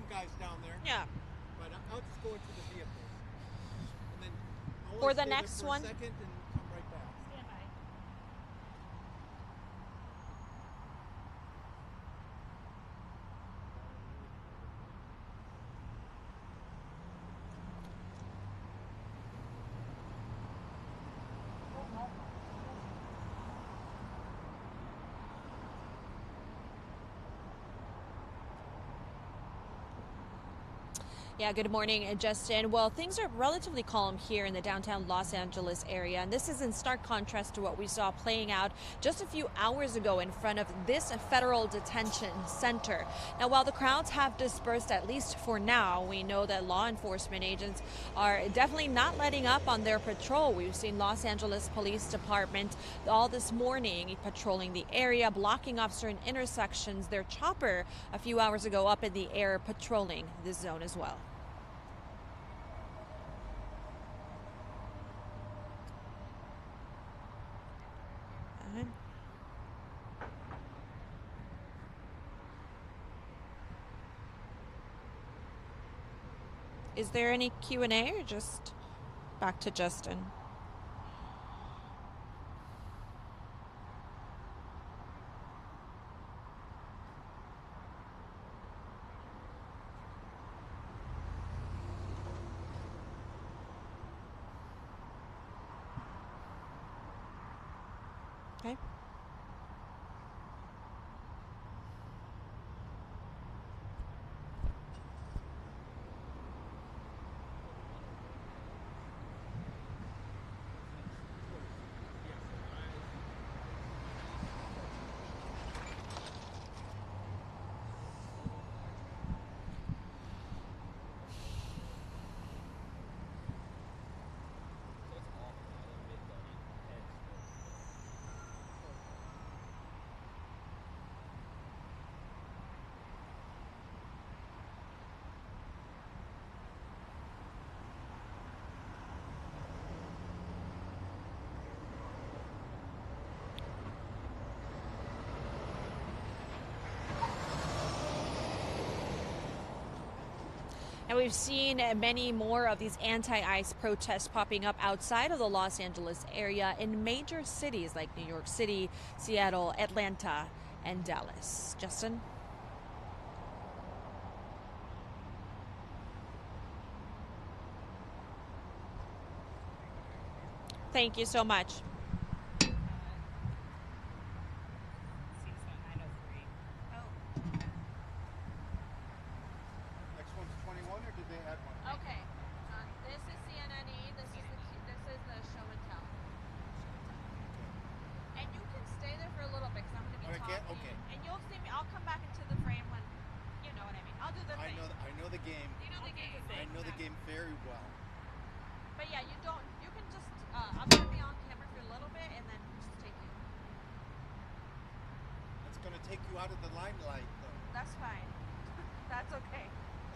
guys down there. Yeah. But I'll just go into the vehicle. And then I'll For the stay there next for one? a second and come right back. Stand by. Yeah, good morning, Justin. Well, things are relatively calm here in the downtown Los Angeles area, and this is in stark contrast to what we saw playing out just a few hours ago in front of this federal detention center. Now, while the crowds have dispersed, at least for now, we know that law enforcement agents are definitely not letting up on their patrol. We've seen Los Angeles Police Department all this morning patrolling the area, blocking off certain intersections. Their chopper a few hours ago up in the air patrolling this zone as well. Is there any Q&A or just back to Justin? Okay. And we've seen many more of these anti-ICE protests popping up outside of the Los Angeles area in major cities like New York City, Seattle, Atlanta, and Dallas. Justin? Thank you so much. Next one's 21, or did they add one? Okay. This is CNNE. This is the show and tell. And you can stay there for a little bit because I'm going to be Oh, I talking. can't? Okay. And you'll see me. I'll come back into the frame when, you know what I mean. I'll do the thing. I know the game. You know the game. I know the game very well. But yeah, you don't. You can just. I'm going to be on camera for a little bit and then just take you. It's going to take you out of the limelight, though. That's fine. That's okay.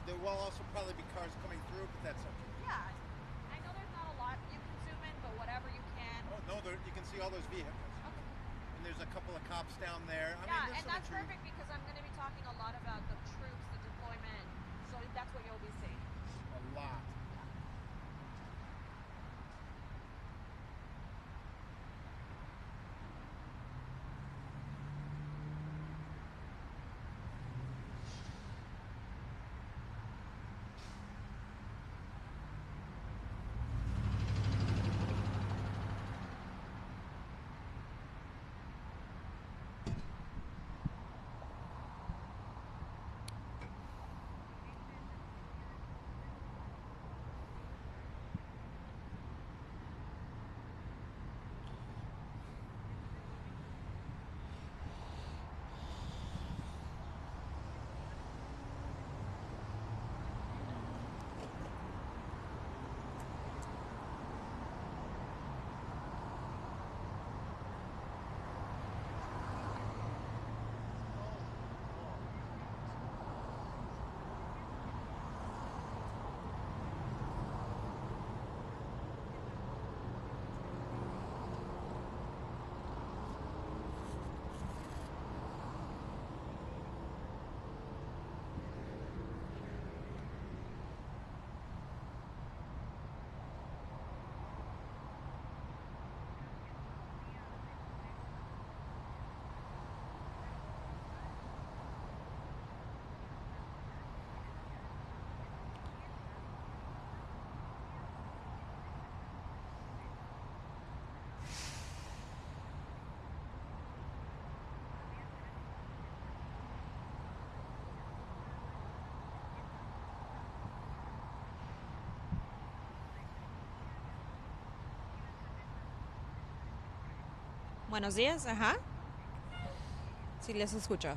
There will also probably be cars coming through, but that's okay. Yeah. I know there's not a lot you can zoom in, but whatever you can. Oh, no, you can see all those vehicles. Okay. And there's a couple of cops down there. Yeah, and that's perfect because I'm going to be talking a lot about the troops, the deployment. So that's what you'll be seeing. A lot. Buenos días, ajá. Sí, les escucho.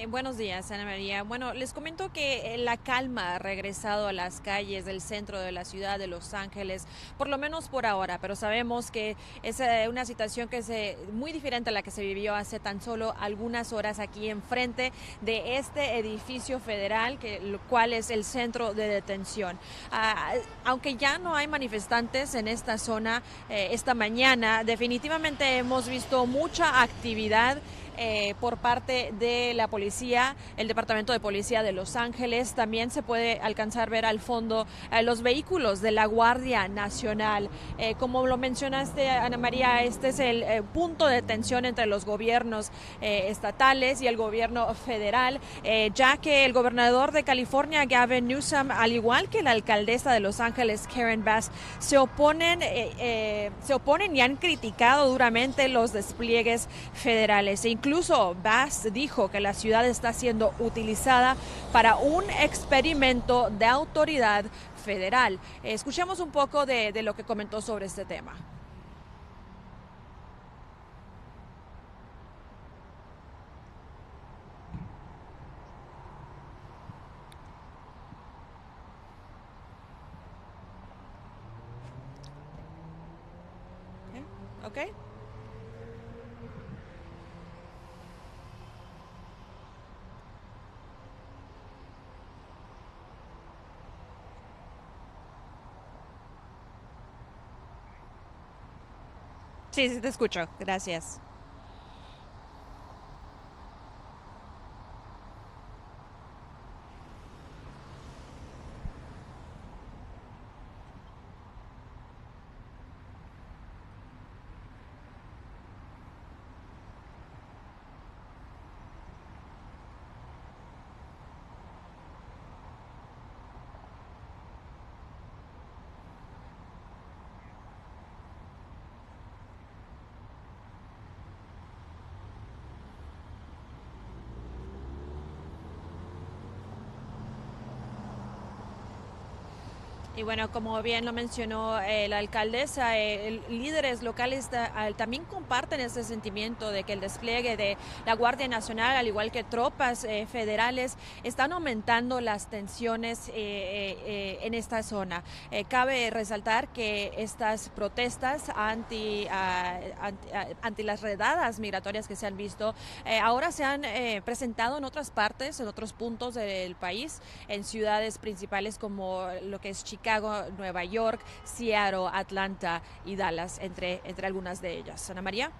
Buenos días, Ana María. Bueno, les comento que la calma ha regresado a las calles del centro de la ciudad de Los Ángeles, por lo menos por ahora, pero sabemos que es una situación que es muy diferente a la que se vivió hace tan solo algunas horas aquí enfrente de este edificio federal, lo cual es el centro de detención. Aunque ya no hay manifestantes en esta zona esta mañana, definitivamente hemos visto mucha actividad por parte de la policía, el Departamento de Policía de Los Ángeles. También se puede alcanzar a ver al fondo los vehículos de la Guardia Nacional. Como lo mencionaste, Ana María, este es el punto de tensión entre los gobiernos estatales y el gobierno federal, ya que el gobernador de California, Gavin Newsom, al igual que la alcaldesa de Los Ángeles, Karen Bass, se oponen y han criticado duramente los despliegues federales. Incluso Bass dijo que la ciudad está siendo utilizada para un experimento de autoridad federal. Escuchemos un poco de lo que comentó sobre este tema. ¿Ok? Sí, sí, te escucho. Gracias. Y bueno, como bien lo mencionó la alcaldesa, líderes locales también comparten ese sentimiento de que el despliegue de la Guardia Nacional, al igual que tropas federales, están aumentando las tensiones en esta zona. Cabe resaltar que estas protestas ante las redadas migratorias que se han visto, ahora se han presentado en otras partes, en otros puntos del país, en ciudades principales como lo que es Chicago, Nueva York, Seattle, Atlanta y Dallas, entre algunas de ellas. Ana María.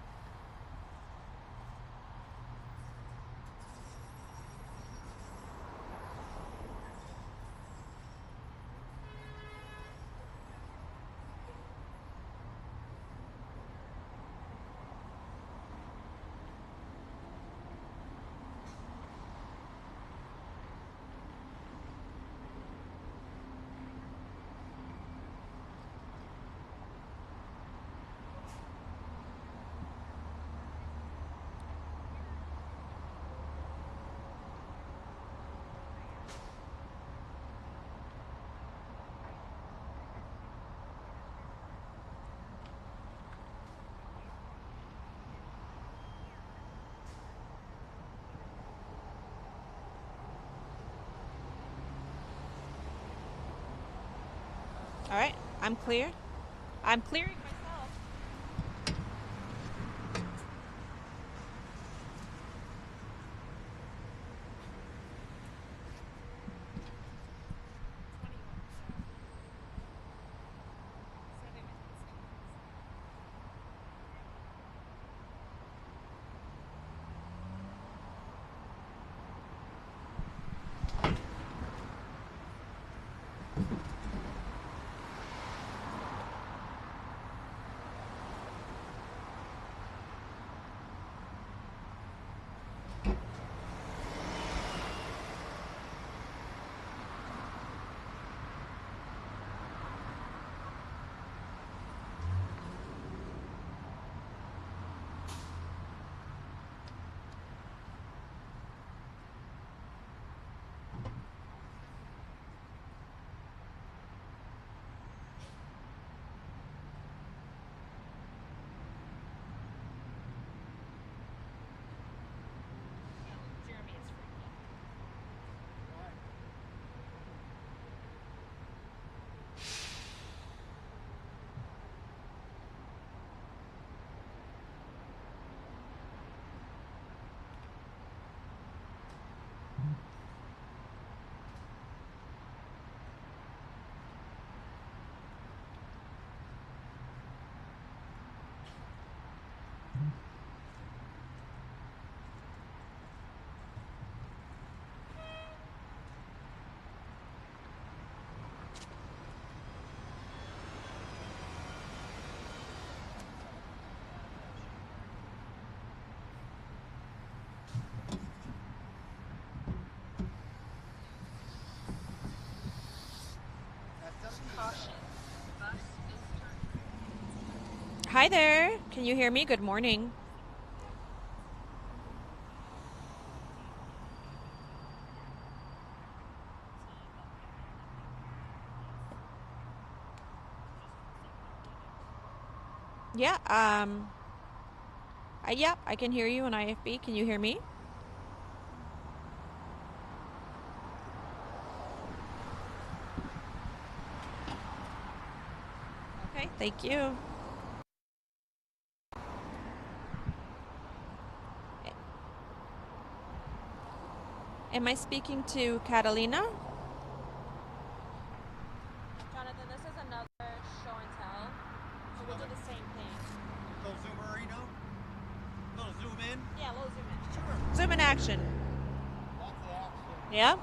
All right, I'm clear. I'm clearing myself. Hi there. Can you hear me? Good morning. Yeah, yeah, I can hear you on IFB. Can you hear me? Okay, thank you. Am I speaking to Catalina? Jonathan, this is another show and tell, so we'll do the same thing. Little zoomer, you know? Little zoom in. Yeah, we'll zoom in. Sure. Zoom in action. That's the action. Yeah?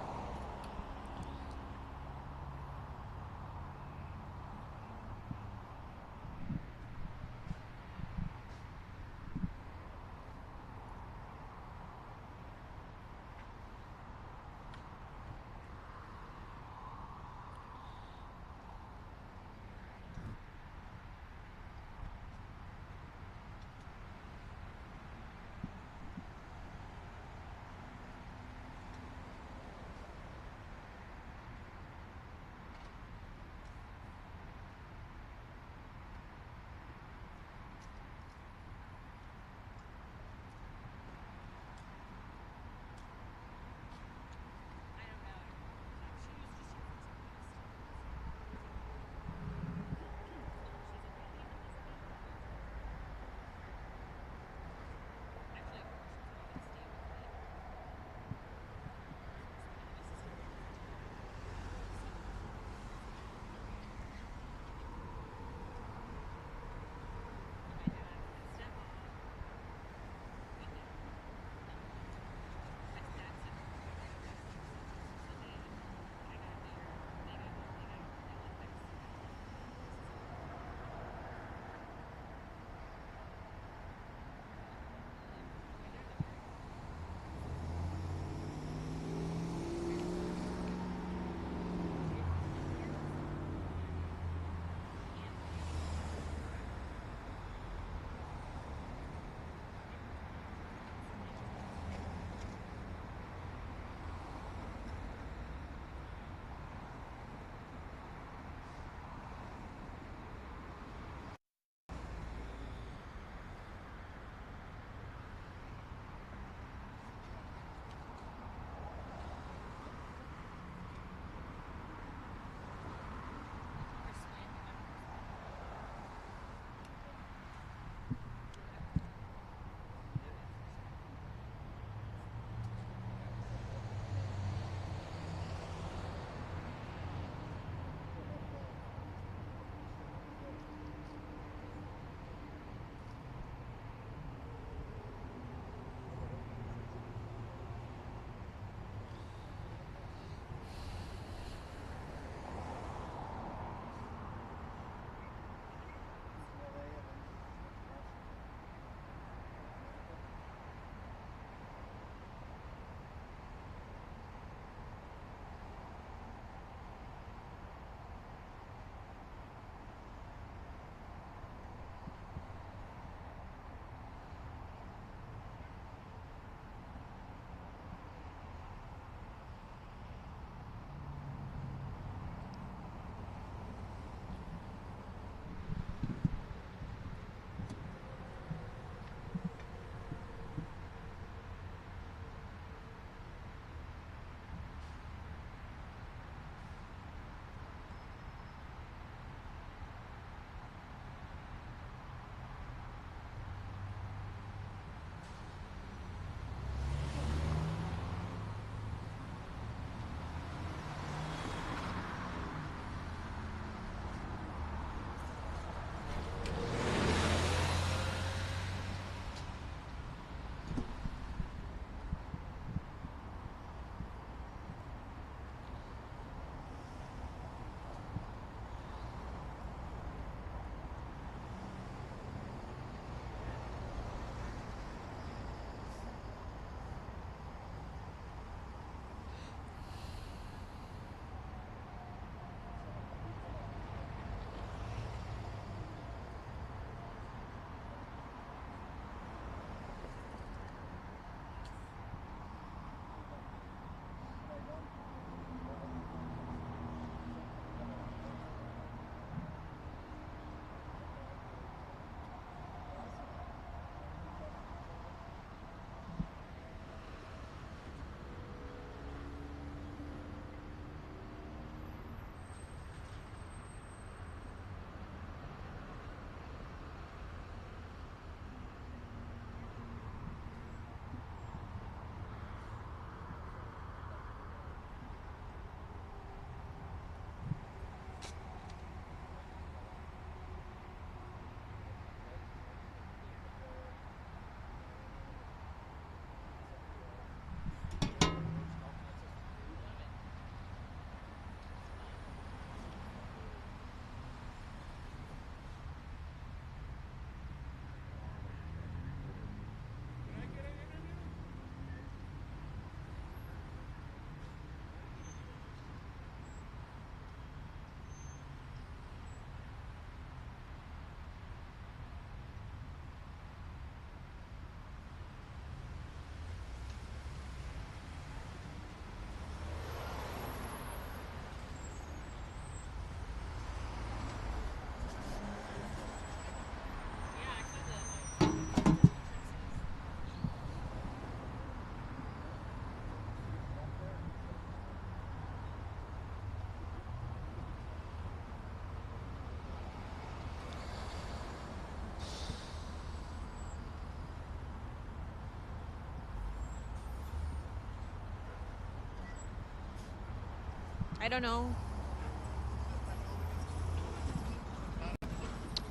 I don't know.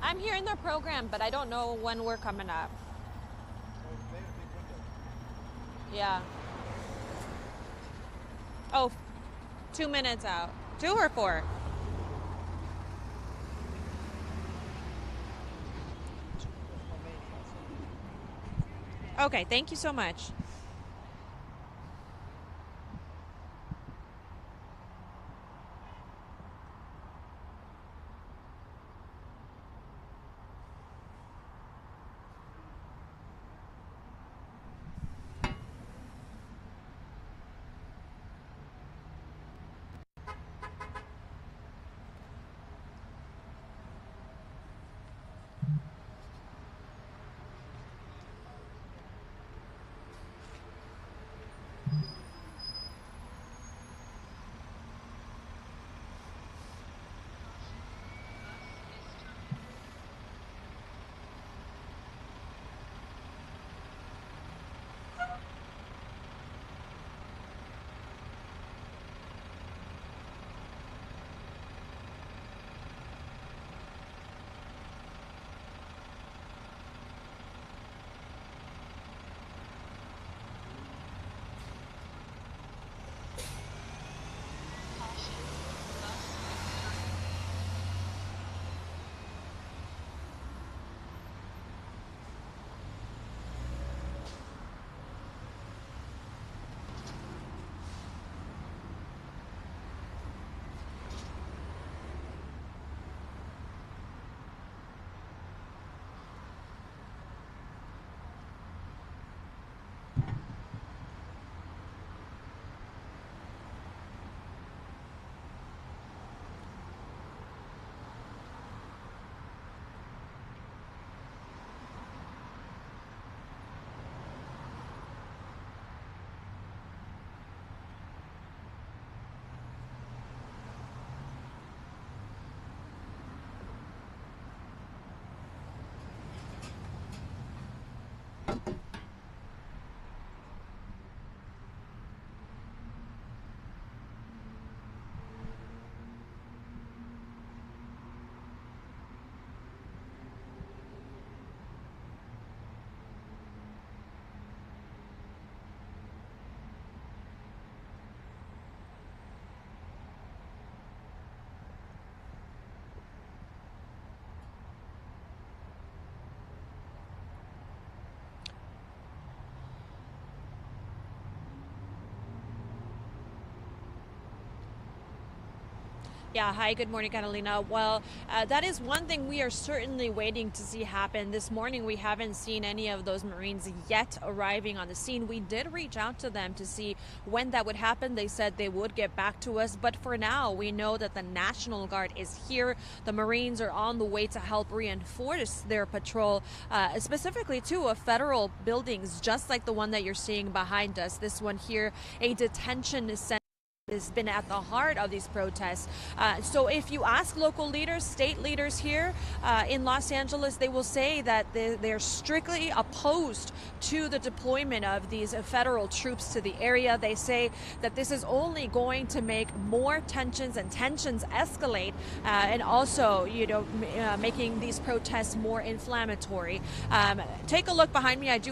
I'm here in their program, but I don't know when we're coming up. Yeah. Oh, 2 minutes out. 2 or 4? Okay, thank you so much. Yeah, hi, good morning, Catalina. Well, that is one thing we are certainly waiting to see happen. This morning, we haven't seen any of those Marines yet arriving on the scene. We did reach out to them to see when that would happen. They said they would get back to us. But for now, we know that the National Guard is here. The Marines are on the way to help reinforce their patrol, specifically to federal buildings, just like the one that you're seeing behind us. This one here, a detention center, has been at the heart of these protests. So if you ask local leaders, state leaders here in Los Angeles, they will say that they're strictly opposed to the deployment of these federal troops to the area. They say that this is only going to make more tensions escalate, and also, making these protests more inflammatory. Take a look behind me. I do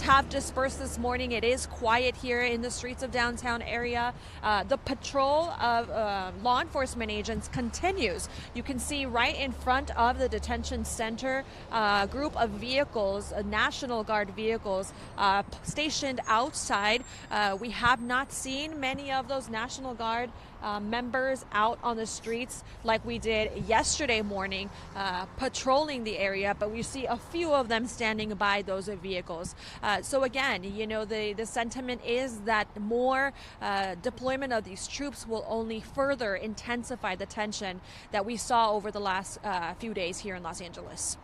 have dispersed this morning. It is quiet here in the streets of downtown area. The patrol of law enforcement agents continues. You can see right in front of the detention center a group of vehicles, National Guard vehicles, stationed outside. We have not seen many of those National Guard members out on the streets like we did yesterday morning, patrolling the area, but we see a few of them standing by those vehicles. So again, the sentiment is that more deployment of these troops will only further intensify the tension that we saw over the last few days here in Los Angeles.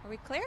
Are we clear?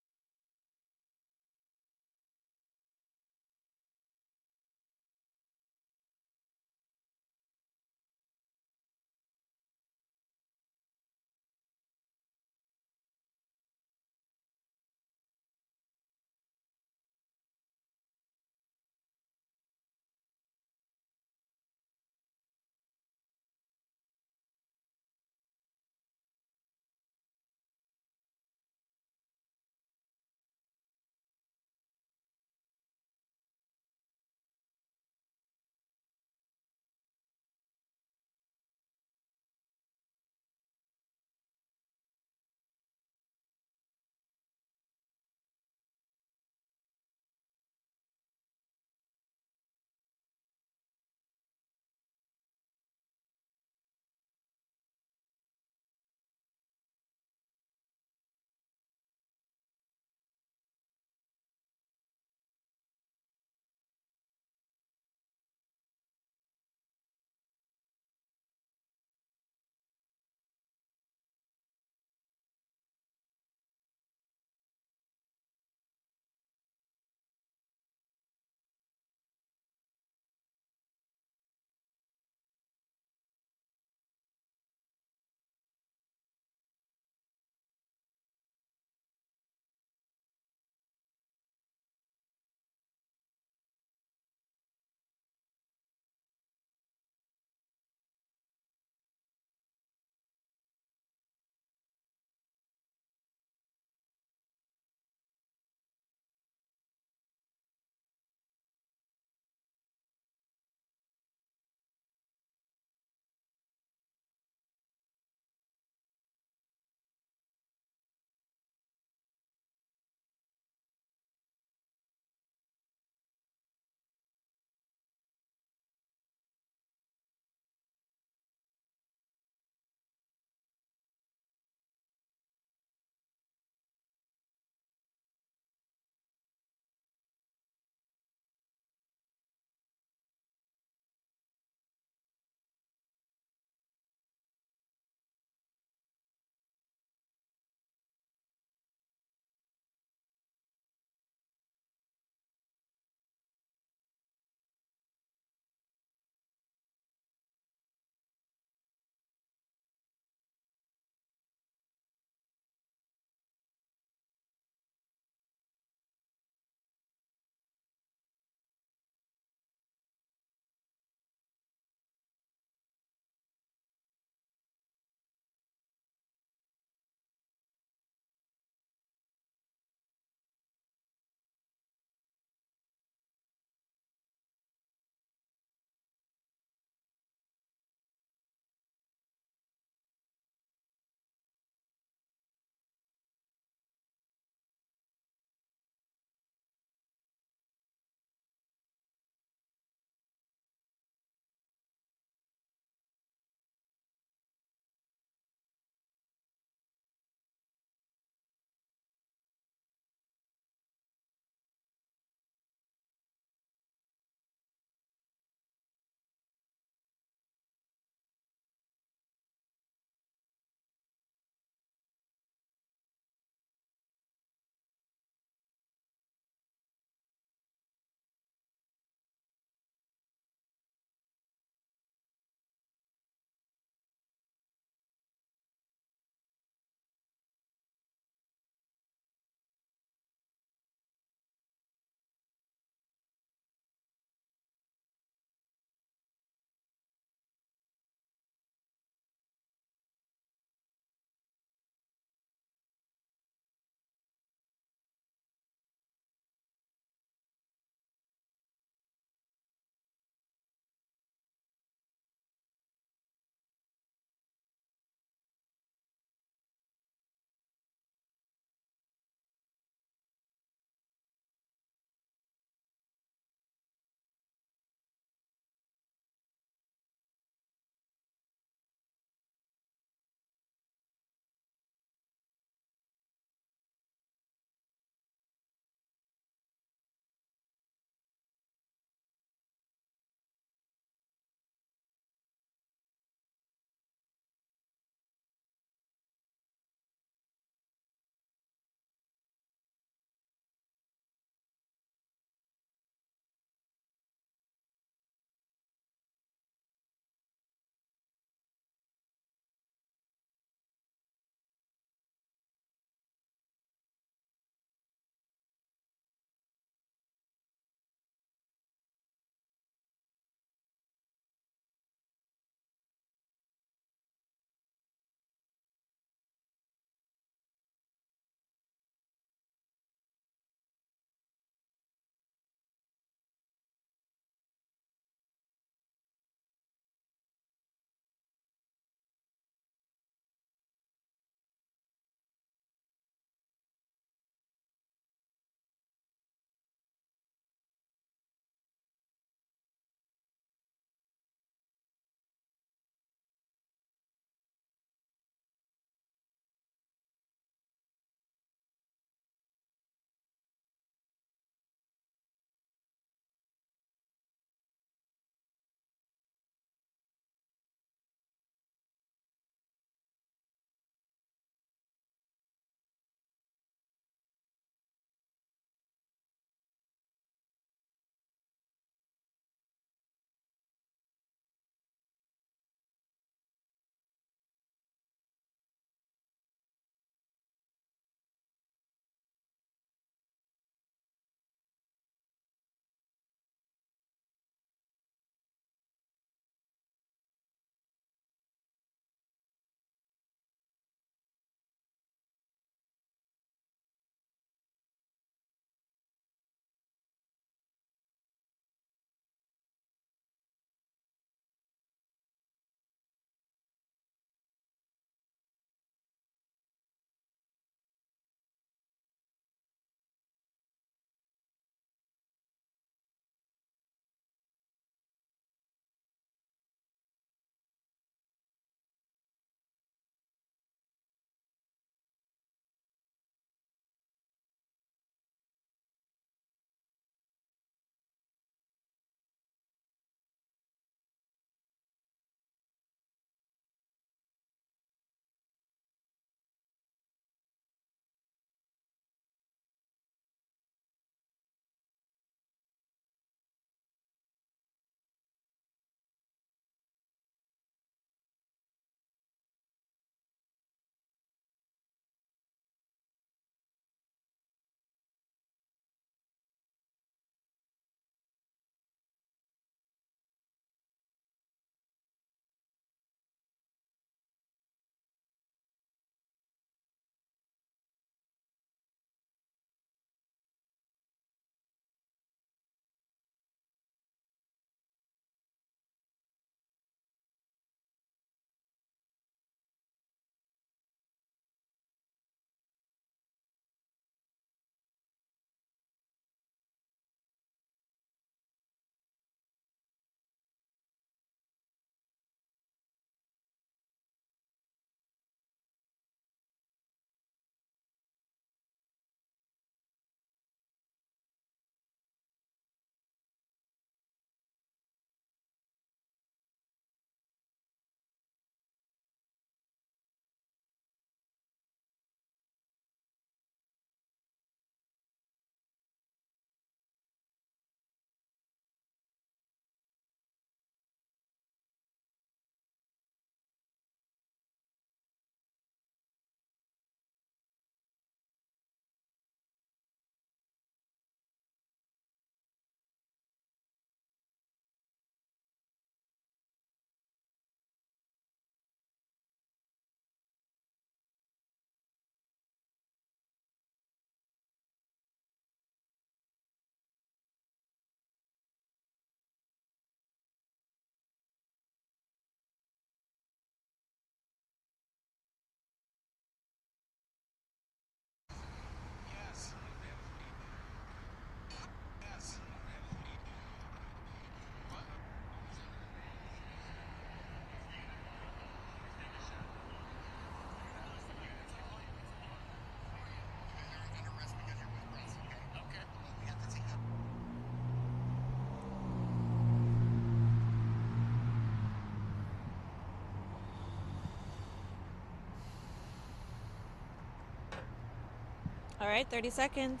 All right, 30 seconds.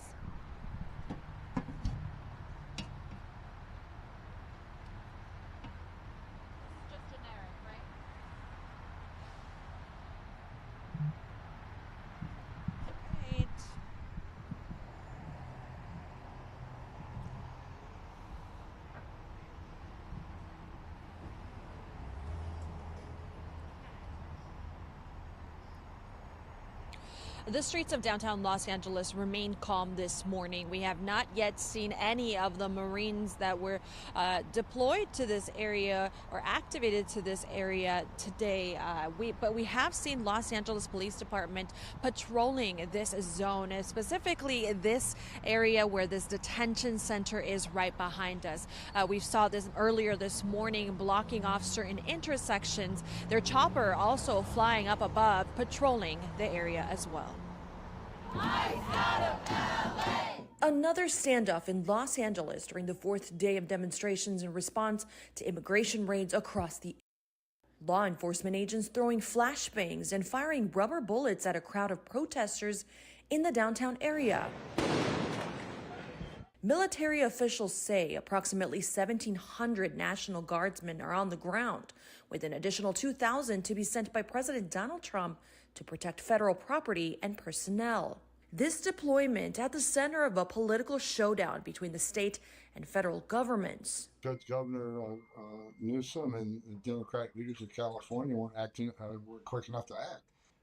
Just generic, right? Right. The streets of downtown Los Angeles remain calm this morning. We have not yet seen any of the Marines that were deployed to this area or activated to this area today. But we have seen Los Angeles Police Department patrolling this zone, specifically this area where this detention center is right behind us. We saw this earlier this morning, blocking off certain intersections. Their chopper also flying up above, patrolling the area as well. Another standoff in Los Angeles during the fourth day of demonstrations in response to immigration raids across the law enforcement agents throwing flashbangs and firing rubber bullets at a crowd of protesters in the downtown area. Military officials say approximately 1,700 National Guardsmen are on the ground, with an additional 2,000 to be sent by President Donald Trump to protect federal property and personnel. This deployment at the center of a political showdown between the state and federal governments. Judge Governor Newsom and the Democratic leaders of California weren't quick enough to act.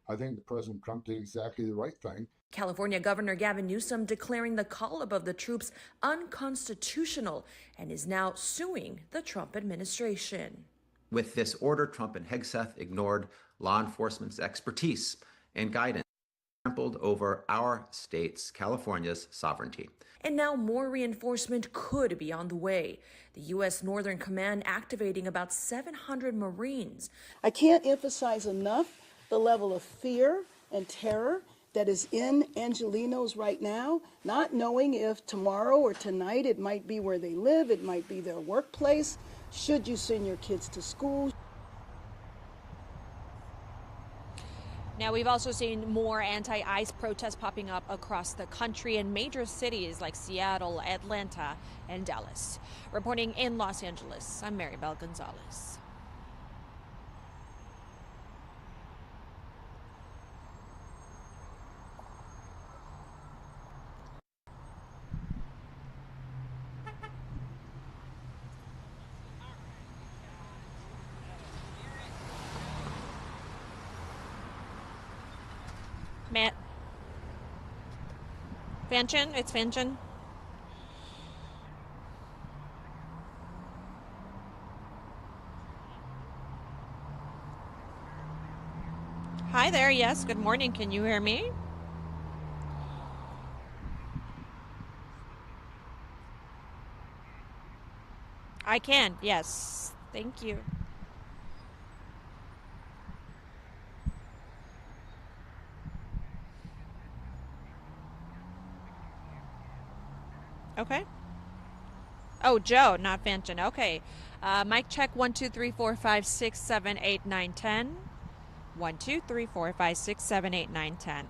I think President Trump did exactly the right thing. California Governor Gavin Newsom declaring the call above the troops unconstitutional and is now suing the Trump administration. With this order, Trump and Hegseth ignored law enforcement's expertise and guidance, trampled over our state's, California's, sovereignty. And now more reinforcement could be on the way. The U.S. Northern Command activating about 700 Marines. I can't emphasize enough the level of fear and terror that is in Angelenos right now, not knowing if tomorrow or tonight it might be where they live, it might be their workplace. Should you send your kids to school? Now, we've also seen more anti-ICE protests popping up across the country in major cities like Seattle, Atlanta, and Dallas. Reporting in Los Angeles, I'm Maribel Gonzalez. Matt. Fanchen? It's Fanchen. Hi there. Yes, good morning. Can you hear me? I can. Yes. Thank you. Okay. Oh, Joe, not Fanchen. Okay. Mic check 1 2 3 4 5 6 7 8 9 10. 1 2 3 4 5 6 7 8 9 10.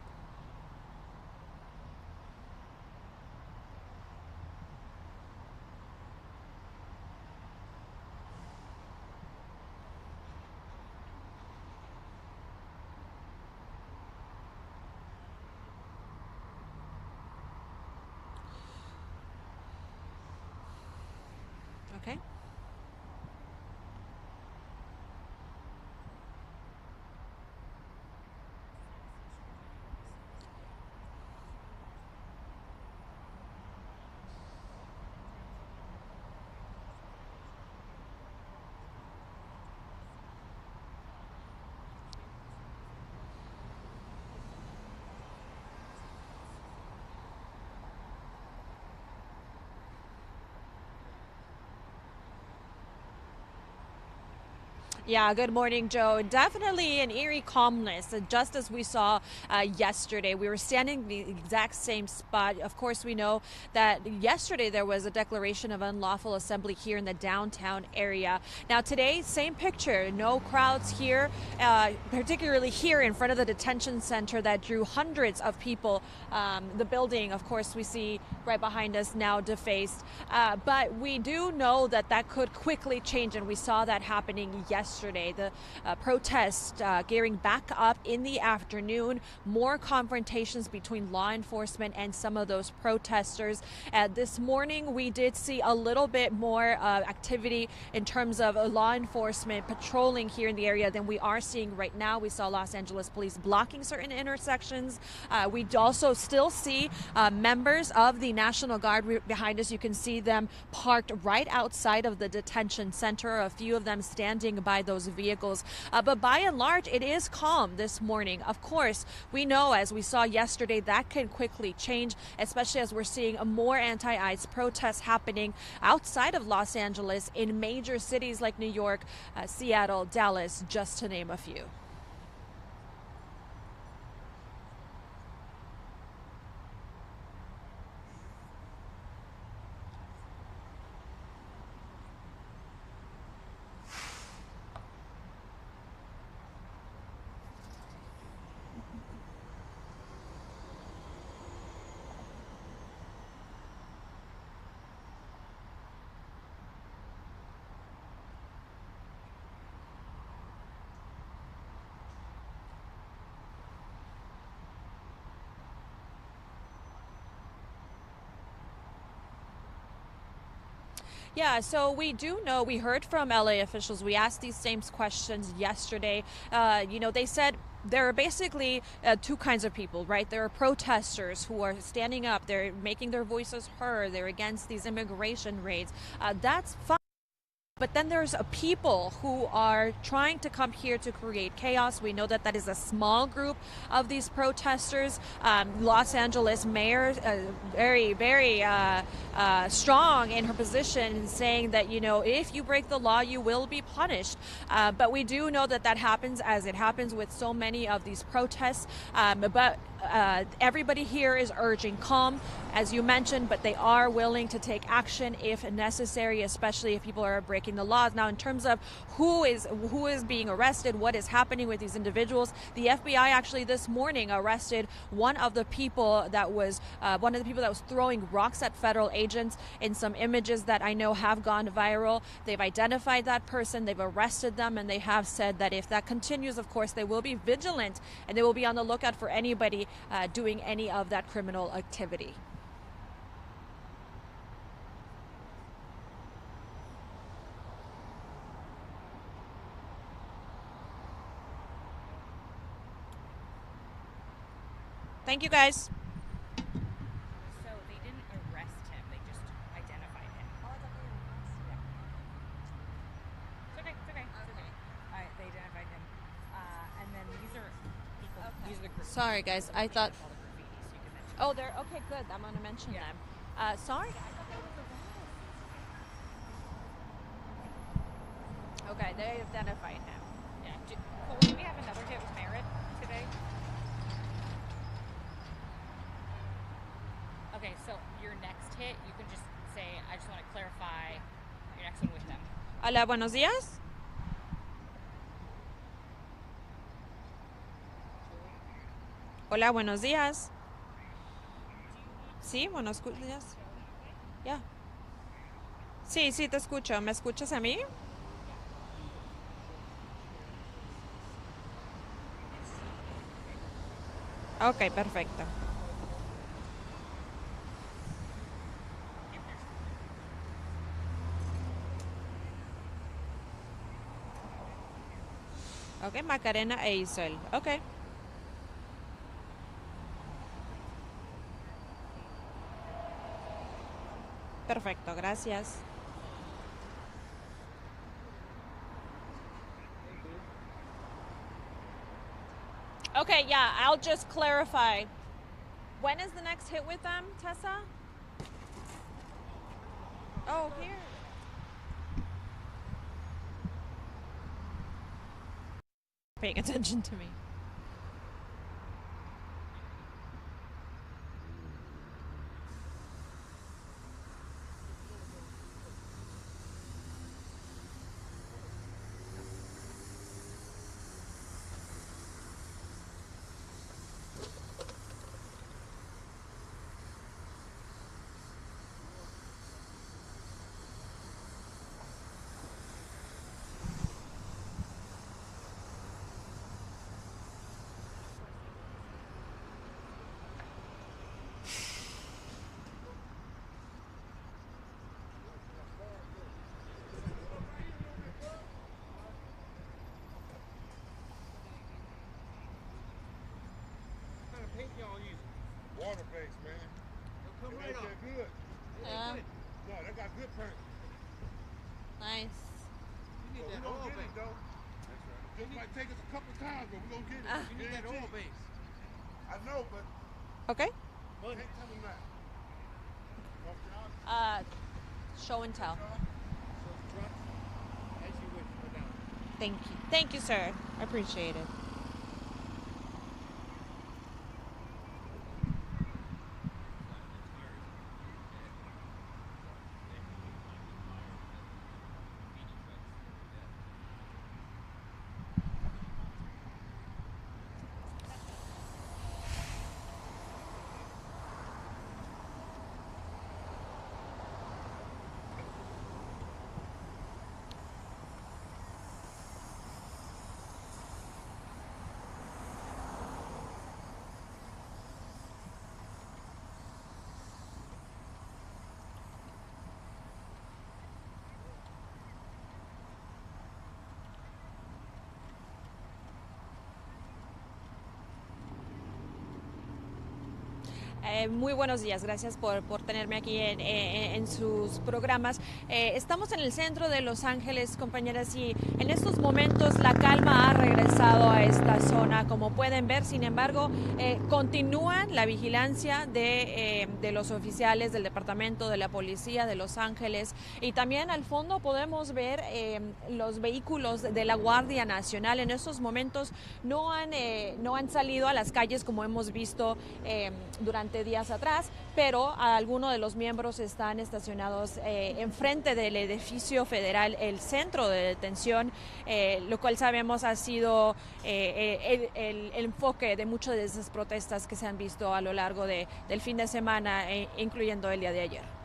Okay. Yeah, good morning, Joe. Definitely an eerie calmness, just as we saw yesterday. We were standing in the exact same spot. Of course, we know that yesterday there was a declaration of unlawful assembly here in the downtown area. Now, today, same picture. No crowds here, particularly here in front of the detention center that drew hundreds of people. The building, of course, we see right behind us now defaced. But we do know that that could quickly change, and we saw that happening yesterday. The protest gearing back up in the afternoon, more confrontations between law enforcement and some of those protesters. This morning, we did see a little bit more activity in terms of law enforcement patrolling here in the area than we are seeing right now. We saw Los Angeles police blocking certain intersections. We also still see members of the National Guard behind us. You can see them parked right outside of the detention center, a few of them standing by those vehicles. But by and large, it is calm this morning. Of course, we know, as we saw yesterday, that can quickly change, especially as we're seeing more anti-ICE protests happening outside of Los Angeles in major cities like New York, Seattle, Dallas, just to name a few. Yeah, so we do know, we heard from LA officials, we asked these same questions yesterday. They said there are basically two kinds of people, right? There are protesters who are standing up, they're making their voices heard, they're against these immigration raids. That's fine. But then there's people who are trying to come here to create chaos. We know that that is a small group of these protesters. Los Angeles mayor, very, very strong in her position, saying that, if you break the law, you will be punished. But we do know that that happens, as it happens with so many of these protests. But everybody here is urging calm, as you mentioned, but they are willing to take action if necessary, especially if people are breaking the laws. Now, in terms of who is being arrested, what is happening with these individuals, the FBI actually this morning arrested one of the people that was throwing rocks at federal agents in some images that I know have gone viral. They've identified that person, they've arrested them, and they have said that if that continues, of course, they will be vigilant and they will be on the lookout for anybody doing any of that criminal activity. Thank you, guys. So they didn't arrest him, they just identified him. Oh, I thought they arrested him. Yeah. It's okay. They identified him. And then these are people, these are the groups. Sorry, guys. I thought. All the graffiti, so you can mention Oh, they're okay. Good. I'm gonna mention them. Sorry. I thought they was arrested. Okay, they identified him. Yeah. Cole, do we have another hit with merit today? Okay, so your next hit, you can just say, I just want to clarify your next one with them. Hola, buenos días. Hola, buenos días. Sí, buenos días. Ya. Sí, sí, te escucho. ¿Me escuchas a mí? Ok, perfecto. Ok, Macarena e Isel. Ok. Perfecto, gracias. Okay, yeah, I'll just clarify. When is the next hit with them, Tessa? Oh, here. paying attention to me. What kind of paint y'all using? Water based, man. They'll come It right ain't off. that good. Yeah. Good. No, they got good paint. Nice. You need But we that gonna oil get it base. though. It might take us a couple times, but we gonna get it. You need that oil base. I know, but Okay. Money. can't tell them that. Show and tell. So trucks, as you wish, go down. Thank you. Thank you, sir. I appreciate it. Muy buenos días, gracias por tenerme aquí en sus programas. Estamos en el centro de Los Ángeles, compañeras, y en estos momentos la calma ha regresado a esta zona, como pueden ver. Sin embargo, continúa la vigilancia de los oficiales del Departamento de la Policía de Los Ángeles, y también al fondo podemos ver los vehículos de la Guardia Nacional. En estos momentos no han salido a las calles como hemos visto durante días atrás, pero algunos de los miembros están estacionados enfrente del edificio federal, el centro de detención, lo cual sabemos ha sido el enfoque de muchas de esas protestas que se han visto a lo largo del fin de semana, incluyendo el día de ayer.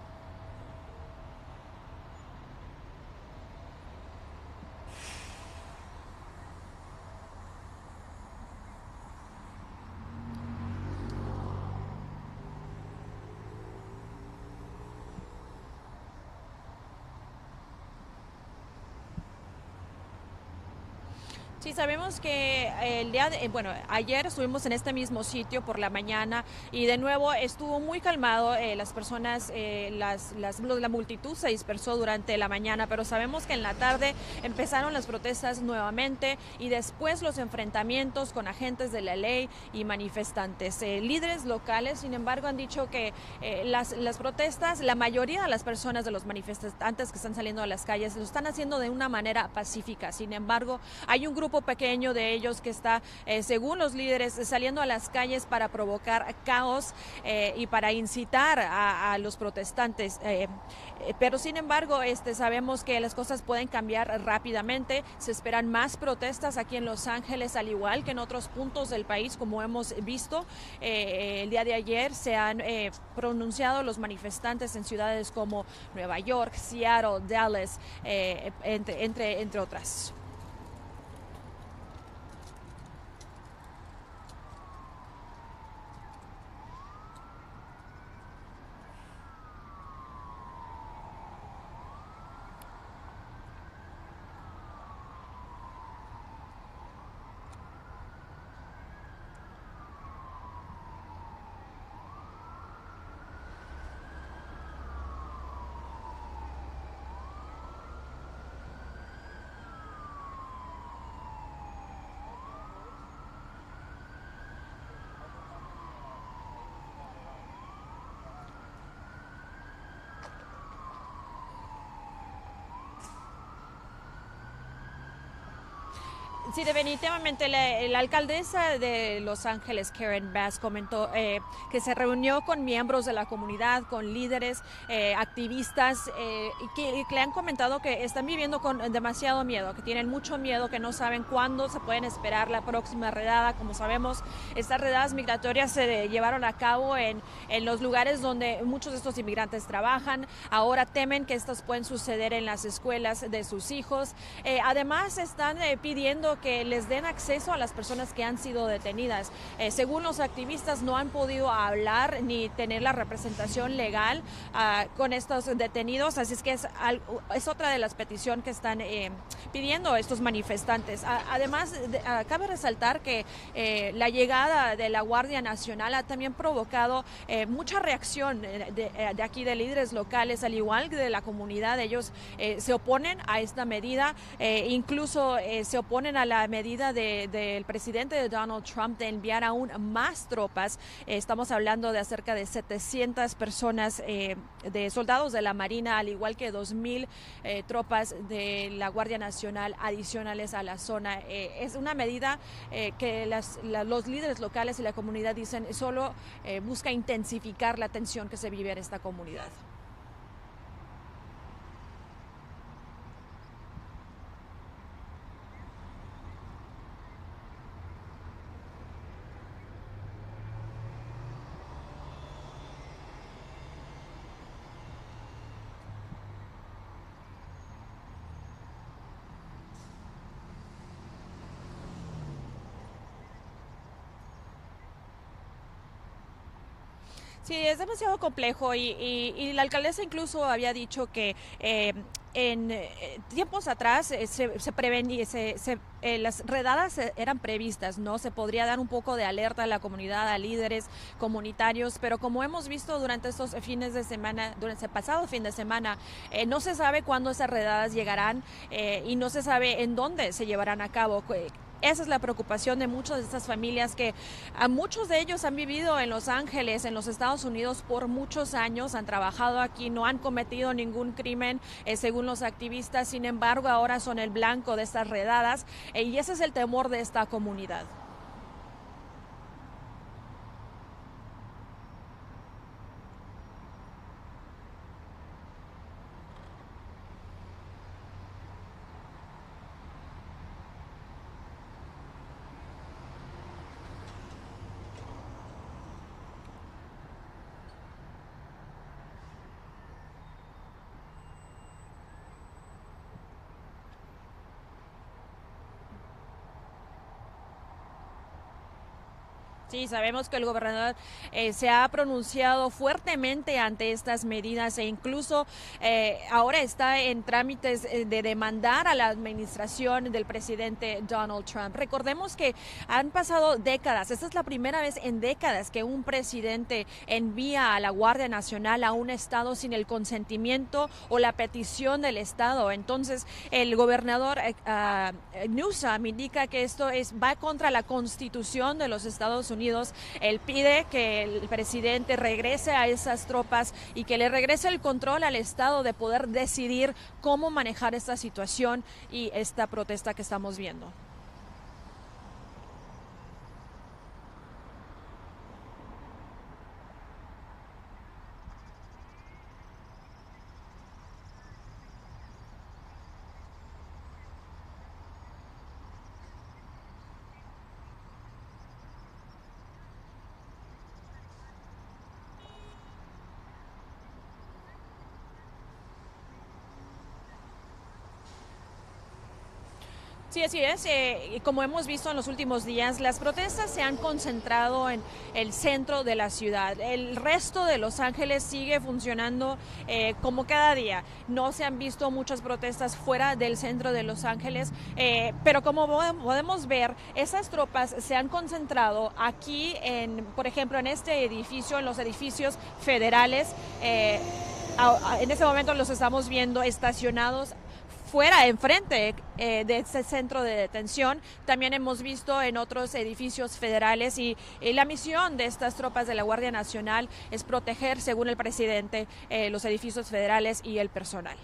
Sí, sabemos que ayer estuvimos en este mismo sitio por la mañana y de nuevo estuvo muy calmado. Las personas, la multitud se dispersó durante la mañana, pero sabemos que en la tarde empezaron las protestas nuevamente y después los enfrentamientos con agentes de la ley y manifestantes. Líderes locales, sin embargo, han dicho que las protestas, la mayoría de las personas, de los manifestantes que están saliendo a las calles, lo están haciendo de una manera pacífica. Sin embargo, hay un grupo pequeño de ellos que está, según los líderes, saliendo a las calles para provocar caos y para incitar a los protestantes. Pero sin embargo, sabemos que las cosas pueden cambiar rápidamente. Se esperan más protestas aquí en Los Ángeles, al igual que en otros puntos del país, como hemos visto. El día de ayer se han pronunciado los manifestantes en ciudades como Nueva York, Seattle, Dallas, entre otras. Sí, definitivamente. La alcaldesa de Los Ángeles, Karen Bass, comentó que se reunió con miembros de la comunidad, con líderes, activistas, y que le han comentado que están viviendo con demasiado miedo, que tienen mucho miedo, que no saben cuándo se pueden esperar la próxima redada. Como sabemos, estas redadas migratorias se llevaron a cabo en los lugares donde muchos de estos inmigrantes trabajan. Ahora temen que estos pueden suceder en las escuelas de sus hijos. Además, están pidiendo que les den acceso a las personas que han sido detenidas. Según los activistas, no han podido hablar ni tener la representación legal con estos detenidos, así es que es otra de las peticiones que están pidiendo estos manifestantes. Además, cabe resaltar que la llegada de la Guardia Nacional ha también provocado mucha reacción de aquí de líderes locales, al igual que de la comunidad. Ellos se oponen a esta medida, incluso se oponen a la medida del presidente de Donald Trump de enviar aún más tropas. Estamos hablando de acerca de 700 personas de soldados de la Marina, al igual que 2,000 tropas de la Guardia Nacional adicionales a la zona. Es una medida que los líderes locales y la comunidad dicen solo busca intensificar la tensión que se vive en esta comunidad. Sí, es demasiado complejo y la alcaldesa incluso había dicho que en tiempos atrás se prevenía, las redadas eran previstas, ¿no? Se podría dar un poco de alerta a la comunidad, a líderes comunitarios, pero como hemos visto durante estos fines de semana, durante el pasado fin de semana, no se sabe cuándo esas redadas llegarán y no se sabe en dónde se llevarán a cabo. Esa es la preocupación de muchas de estas familias, que a muchos de ellos han vivido en Los Ángeles, en los Estados Unidos, por muchos años, han trabajado aquí, no han cometido ningún crimen, según los activistas. Sin embargo, ahora son el blanco de estas redadas y ese es el temor de esta comunidad. Sí, sabemos que el gobernador se ha pronunciado fuertemente ante estas medidas e incluso ahora está en trámites de demandar a la administración del presidente Donald Trump. Recordemos que han pasado décadas, esta es la primera vez en décadas que un presidente envía a la Guardia Nacional a un estado sin el consentimiento o la petición del estado. Entonces, el gobernador Newsom indica que esto va contra la Constitución de los Estados Unidos. Él pide que el presidente regrese a esas tropas y que le regrese el control al Estado de poder decidir cómo manejar esta situación y esta protesta que estamos viendo. Sí, así es. Como hemos visto en los últimos días, las protestas se han concentrado en el centro de la ciudad. El resto de Los Ángeles sigue funcionando como cada día. No se han visto muchas protestas fuera del centro de Los Ángeles, pero como podemos ver, esas tropas se han concentrado aquí, por ejemplo, en este edificio, en los edificios federales. En este momento los estamos viendo estacionados fuera, enfrente de este centro de detención. También hemos visto en otros edificios federales y la misión de estas tropas de la Guardia Nacional es proteger, según el presidente, los edificios federales y el personal.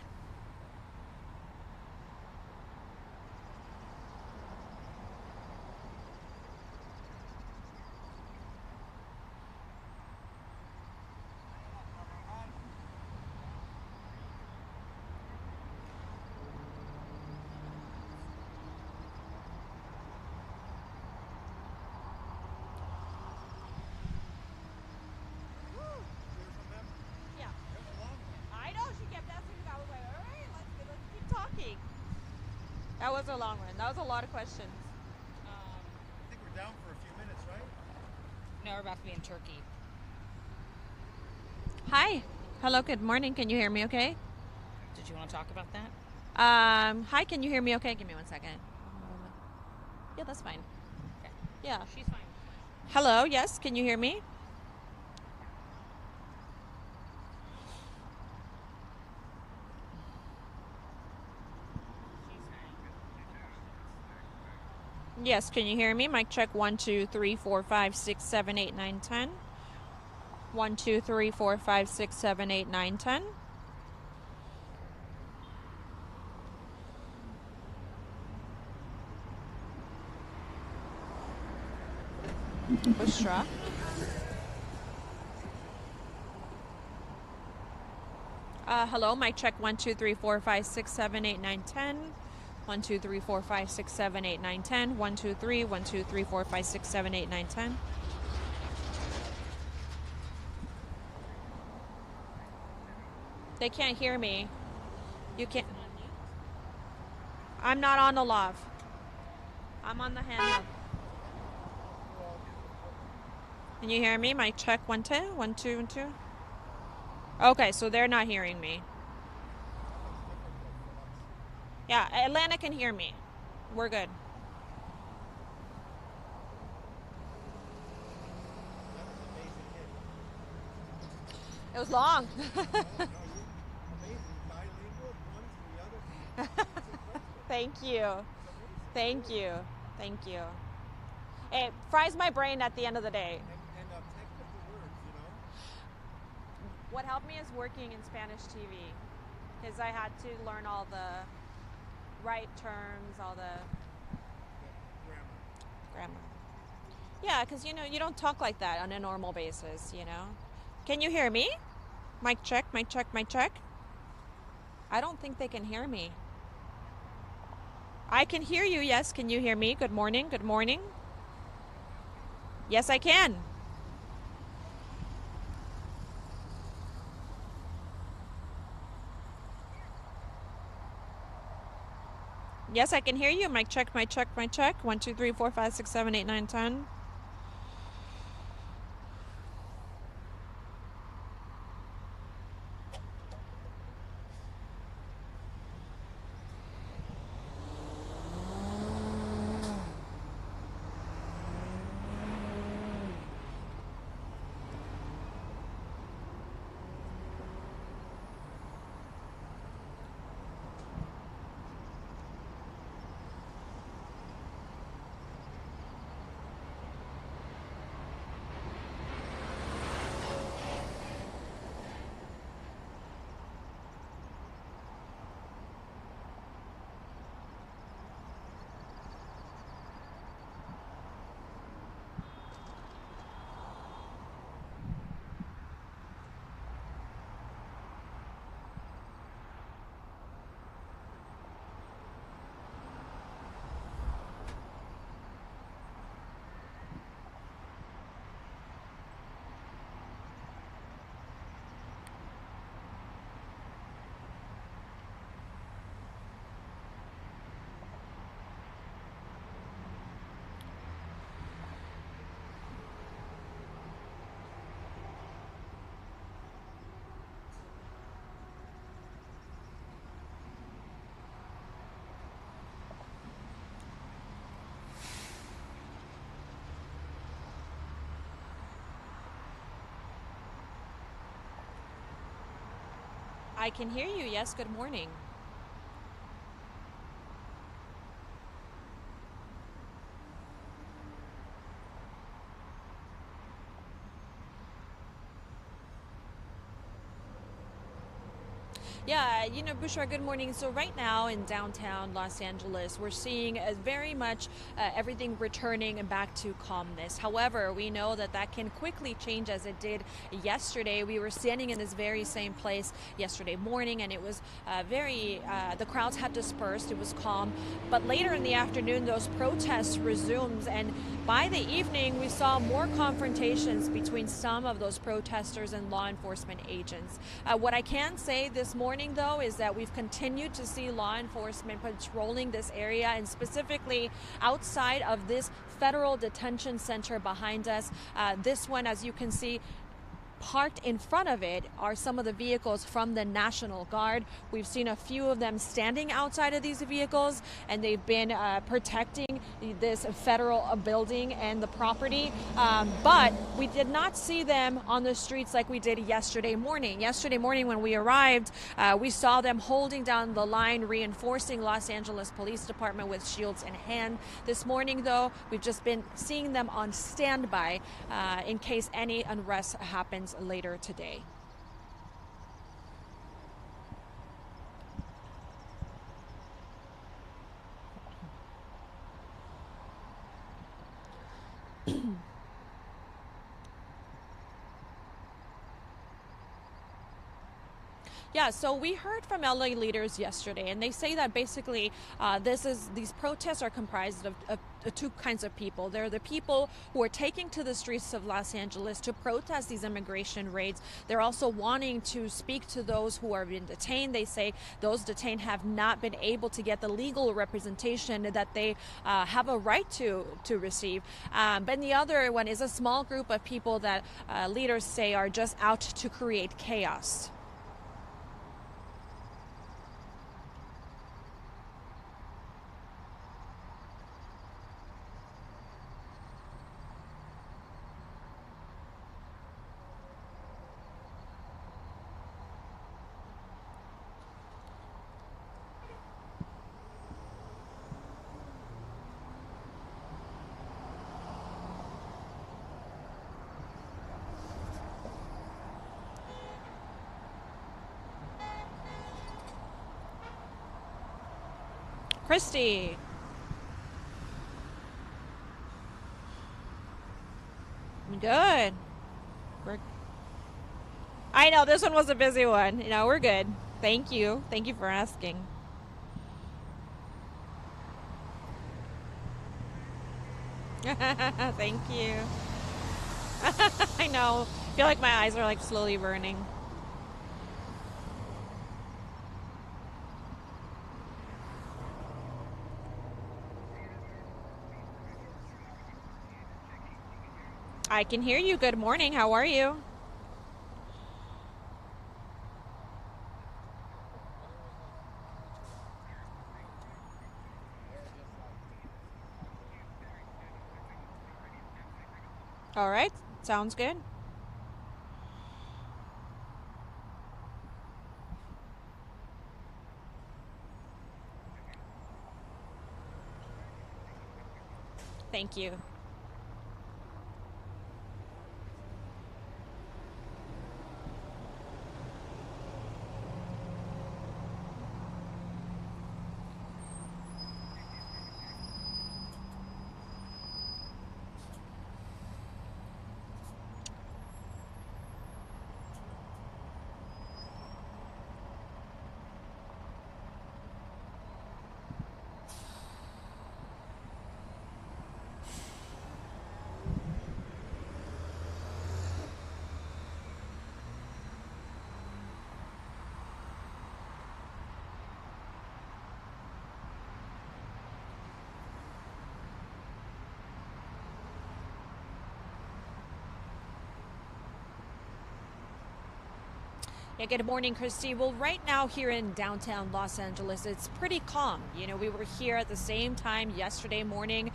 That was a long one. That was a lot of questions. I think we're down for a few minutes, right? No, we're about to be in Turkey. Hi. Hello, good morning. Can you hear me okay? Did you want to talk about that? Hi, can you hear me okay? Give me 1 second. Yeah, that's fine. Okay. Yeah. She's fine. Hello, yes, can you hear me? Yes, can you hear me? Mic check 1, 2, 3, 4, 5, 6, 7, 8, 9, 10. 1, 2, 3, 4, 5, 6, 7, 8, 9, 10. Bushra. Hello, mic check 1, 2, 3, 4, 5, 6, 7, 8, 9, 10. 1, 2, 3, 4, 5, 6, 7, 8, 9, 10. 1, 2, 3, 1, 2, 3, 4, 5, 6, 7, 8, 9, 10. They can't hear me. You can't. I'm not on the lav. I'm on the handle. Can you hear me? Mic check 1, 2, 1, 2, 1, 2. Okay, so they're not hearing me. Yeah, Atlanta can hear me. We're good. It was long. Amazing. Bilingual, one to the other. Thank you. Thank you. Thank you. It fries my brain at the end of the day. And technical words, you know? What helped me is working in Spanish TV, because I had to learn all the right terms, all the grammar. Yeah, because you don't talk like that on a normal basis, Can you hear me? Mic check, mic check, mic check. I don't think they can hear me. I can hear you, yes. Can you hear me? Good morning, good morning. Yes, I can. Yes, I can hear you. Mic check, mic check, mic check. 1, 2, 3, 4, 5, 6, 7, 8, 9, 10. I can hear you. Yes, good morning. Yeah, Bushra, good morning. So right now in downtown Los Angeles, we're seeing very much everything returning back to calmness. However, we know that can quickly change as it did yesterday. We were standing in this very same place yesterday morning, and it was the crowds had dispersed. It was calm. But later in the afternoon, those protests resumed, and by the evening, we saw more confrontations between some of those protesters and law enforcement agents. What I can say this morning morning, though, is that we've continued to see law enforcement patrolling this area, and specifically outside of this federal detention center behind us. This one, as you can see, parked in front of it are some of the vehicles from the National Guard. We've seen a few of them standing outside of these vehicles, and they've been protecting this federal building and the property. But we did not see them on the streets like we did yesterday morning. Yesterday morning when we arrived, we saw them holding down the line, reinforcing Los Angeles Police Department with shields in hand. This morning, though, we've just been seeing them on standby in case any unrest happens later today. Yeah, so we heard from LA leaders yesterday, and they say that basically these protests are comprised of two kinds of people. They're the people who are taking to the streets of Los Angeles to protest these immigration raids. They're also wanting to speak to those who are being detained. They say those detained have not been able to get the legal representation that they have a right to receive. But the other one is a small group of people that leaders say are just out to create chaos. Christy. Good. I know this one was a busy one. You know, we're good. Thank you. Thank you for asking. Thank you. I know. I feel like my eyes are like slowly burning. I can hear you. Good morning. How are you? All right. Sounds good. Thank you. Yeah, good morning, Christy. Well, right now here in downtown Los Angeles, it's pretty calm. You know, we were here at the same time yesterday morning.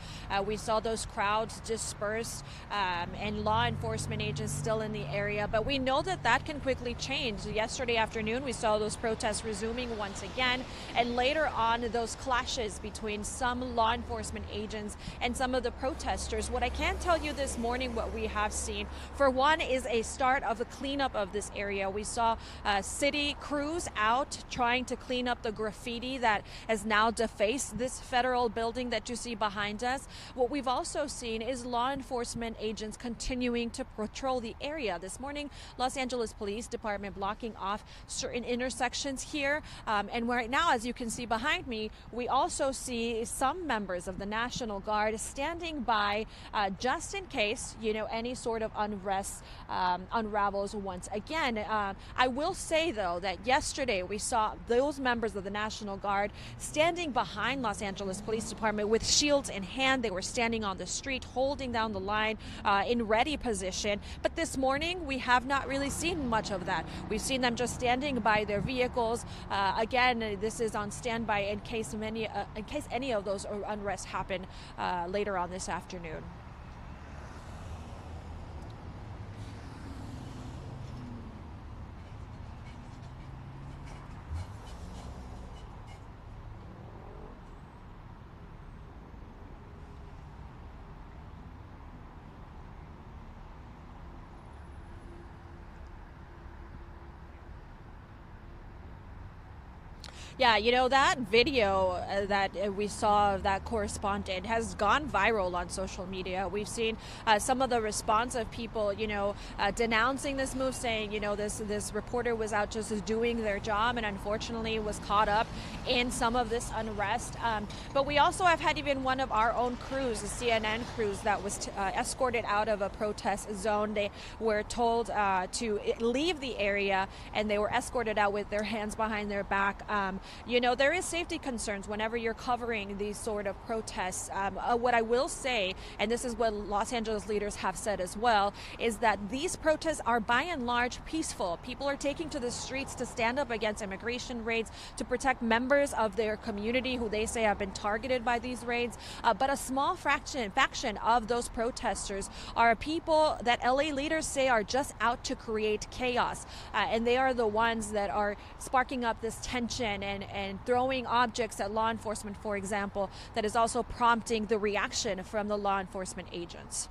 We saw those crowds disperse and law enforcement agents still in the area. But we know that that can quickly change. Yesterday afternoon, we saw those protests resuming once again. And later on, those clashes between some law enforcement agents and some of the protesters. What I can tell you this morning, what we have seen, for one, is a start of the cleanup of this area. We saw city crews out trying to clean up the graffiti that has now defaced this federal building that you see behind us. What we've also seen is law enforcement agents continuing to patrol the area. This morning, Los Angeles Police Department blocking off certain intersections here. And right now, as you can see behind me, we also see some members of the National Guard standing by just in case, you know, any sort of unrest unravels once again. I will will say, though, that yesterday we saw those members of the National Guard standing behind Los Angeles Police Department with shields in hand. They were standing on the street, holding down the line in ready position. But this morning, we have not really seen much of that. We've seen them just standing by their vehicles. Again, this is on standby in case any of those unrest happen later on this afternoon. Yeah, you know, that video that we saw of that correspondent has gone viral on social media. We've seen some of the response of people, denouncing this move, saying, this reporter was out just doing their job and unfortunately was caught up in some of this unrest. But we also have had even one of our own crews, the CNN crews, that was escorted out of a protest zone. They were told to leave the area and they were escorted out with their hands behind their back. There is safety concerns whenever you're covering these sort of protests. What I will say, and this is what Los Angeles leaders have said as well, is that these protests are by and large peaceful. People are taking to the streets to stand up against immigration raids, to protect members of their community who they say have been targeted by these raids. But a small faction of those protesters are people that LA leaders say are just out to create chaos. And they are the ones that are sparking up this tension and throwing objects at law enforcement, for example, that is also prompting the reaction from the law enforcement agents.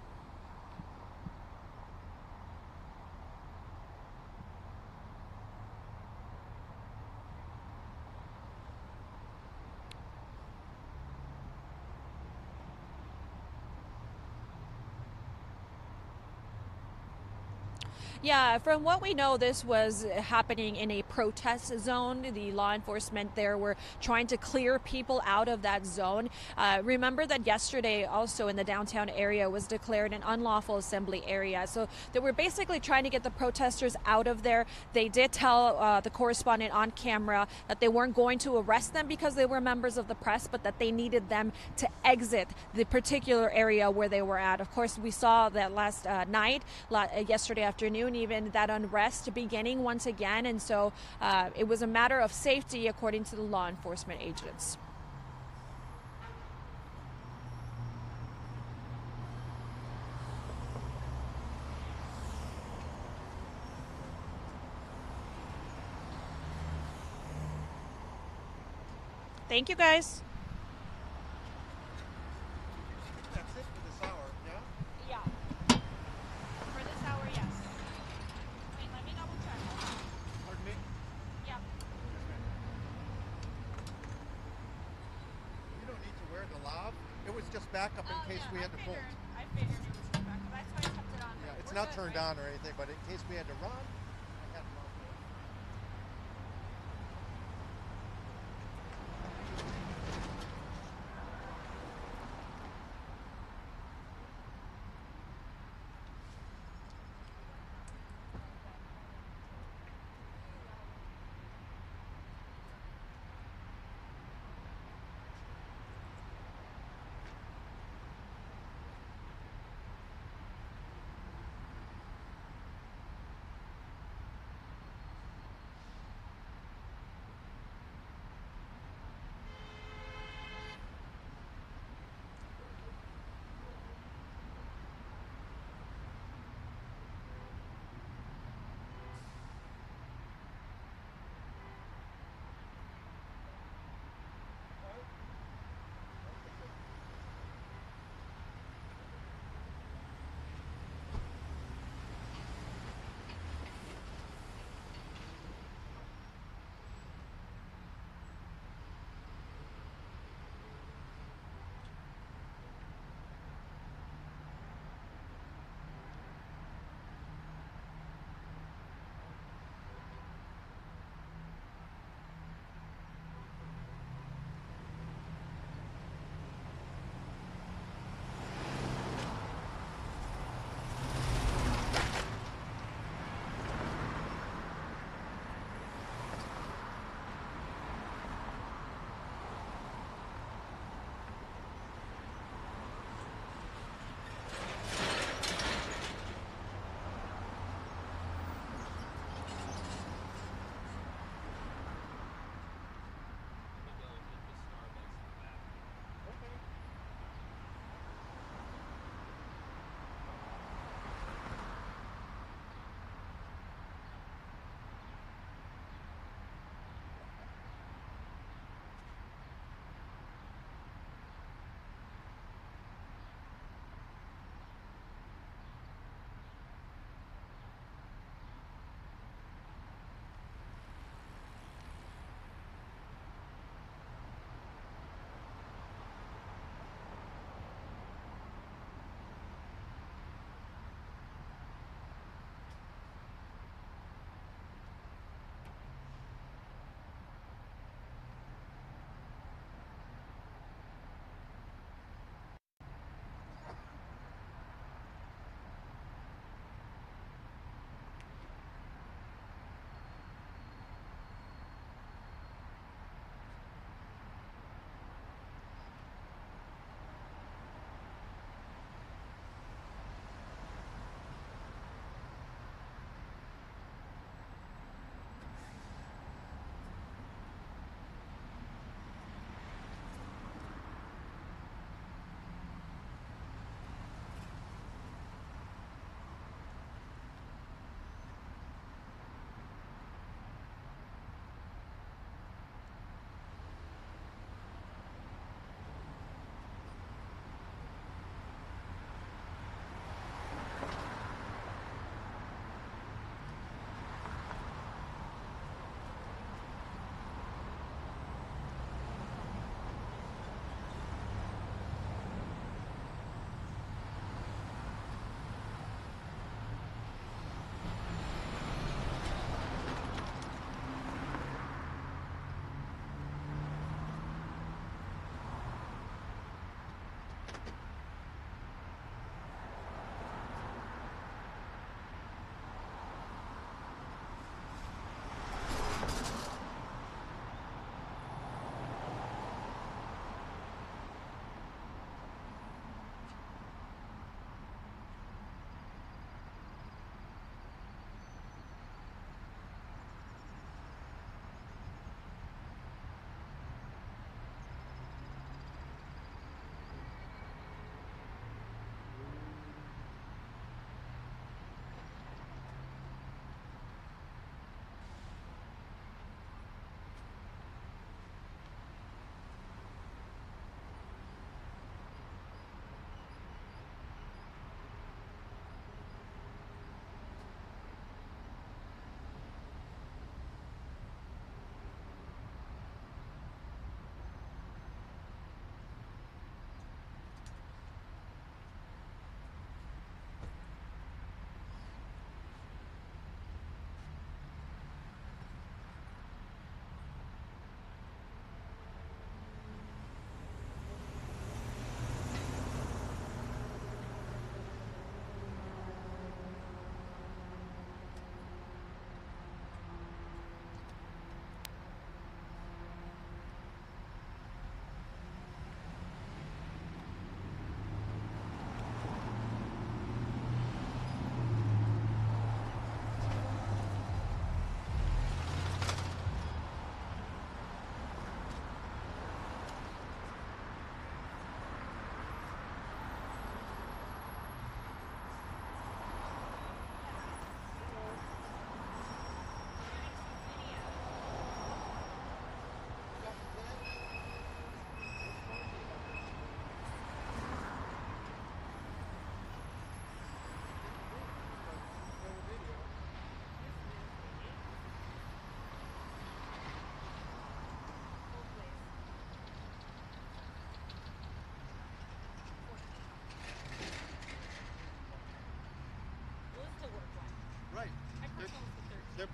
Yeah, from what we know, this was happening in a protest zone. The law enforcement there were trying to clear people out of that zone. Remember that yesterday also in the downtown area was declared an unlawful assembly area. So they were basically trying to get the protesters out of there. They did tell the correspondent on camera that they weren't going to arrest them because they were members of the press, but that they needed them to exit the particular area where they were at. Of course, we saw that last night, yesterday afternoon, even that unrest beginning once again. And so it was a matter of safety, according to the law enforcement agents. Thank you, guys. That's it for this hour, yeah? Yeah. For this hour, yes. Wait, let me double check. Pardon me? Yeah. You don't need to wear the lob. It was just backup in case we had to bolt. I figured it was just back. That's why I kept it on. Yeah, it's not turned on or anything, but in case we had to run, I had to run.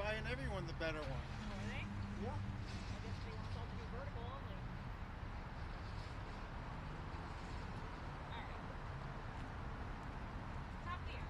buying everyone the better one. Are they? Yeah. I guess they want us all to be vertical only. Alright. Top gear.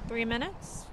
3 minutes.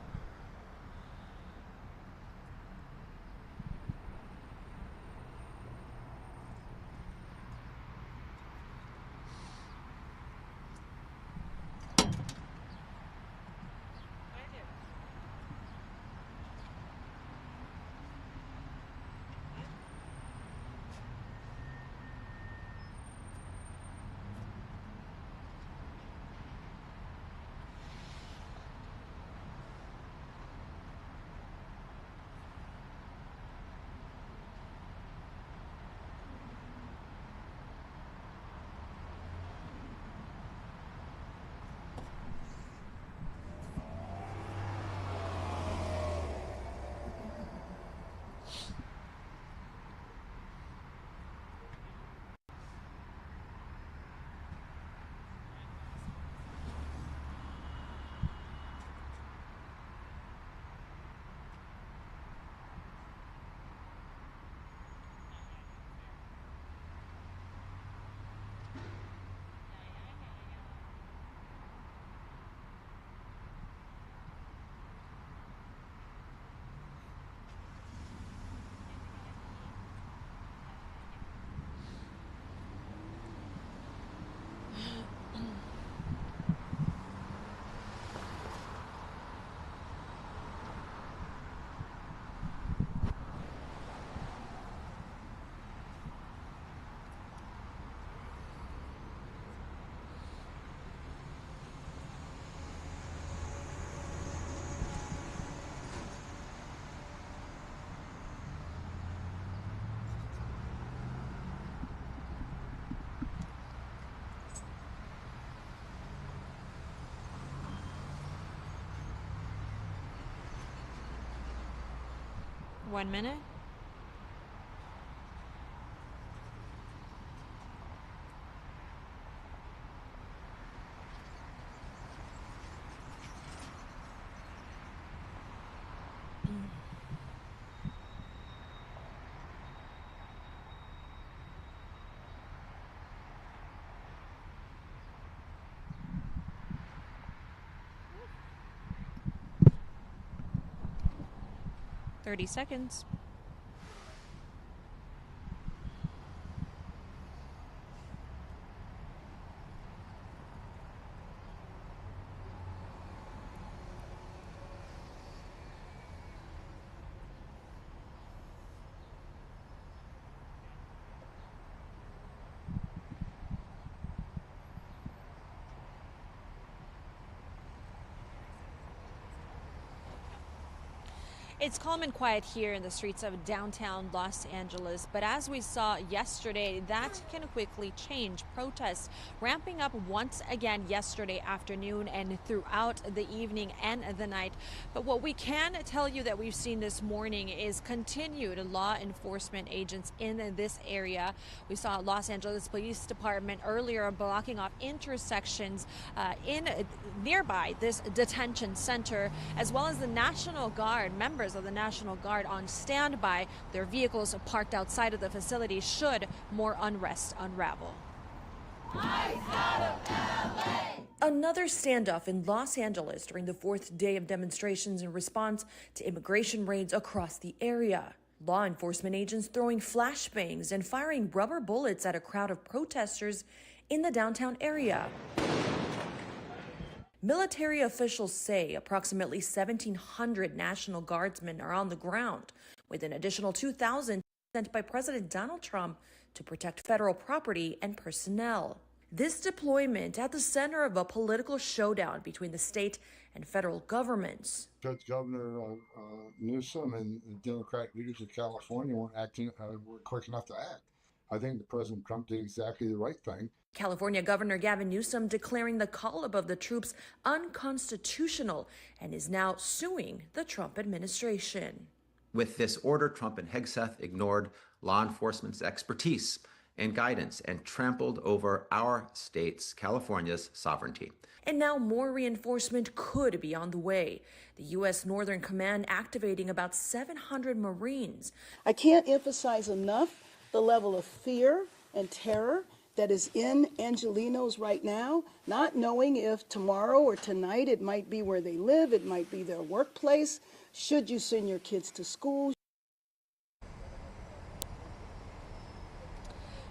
One minute. Thirty seconds. It's calm and quiet here in the streets of downtown Los Angeles, but as we saw yesterday, that can quickly change. Protests ramping up once again yesterday afternoon and throughout the evening and the night. But what we can tell you that we've seen this morning is continued law enforcement agents in this area. We saw Los Angeles Police Department earlier blocking off intersections in nearby this detention center, as well as the National Guard, members of the National Guard on standby, their vehicles parked outside of the facility should more unrest unravel. Another standoff in Los Angeles during the fourth day of demonstrations in response to immigration raids across the area. Law enforcement agents throwing flashbangs and firing rubber bullets at a crowd of protesters in the downtown area. Military officials say approximately 1,700 National Guardsmen are on the ground, with an additional 2,000 sent by President Donald Trump to protect federal property and personnel. This deployment at the center of a political showdown between the state and federal governments. Judge Governor Newsom and the Democratic leaders of California weren't quick enough to act. I think President Trump did exactly the right thing. California Governor Gavin Newsom declaring the call up of the troops unconstitutional and is now suing the Trump administration. With this order, Trump and Hegseth ignored law enforcement's expertise and guidance and trampled over our state's, California's, sovereignty. And now more reinforcement could be on the way. The U.S. Northern Command activating about 700 Marines. I can't emphasize enough the level of fear and terror that is in Angelenos right now, not knowing if tomorrow or tonight it might be where they live, it might be their workplace. Should you send your kids to school?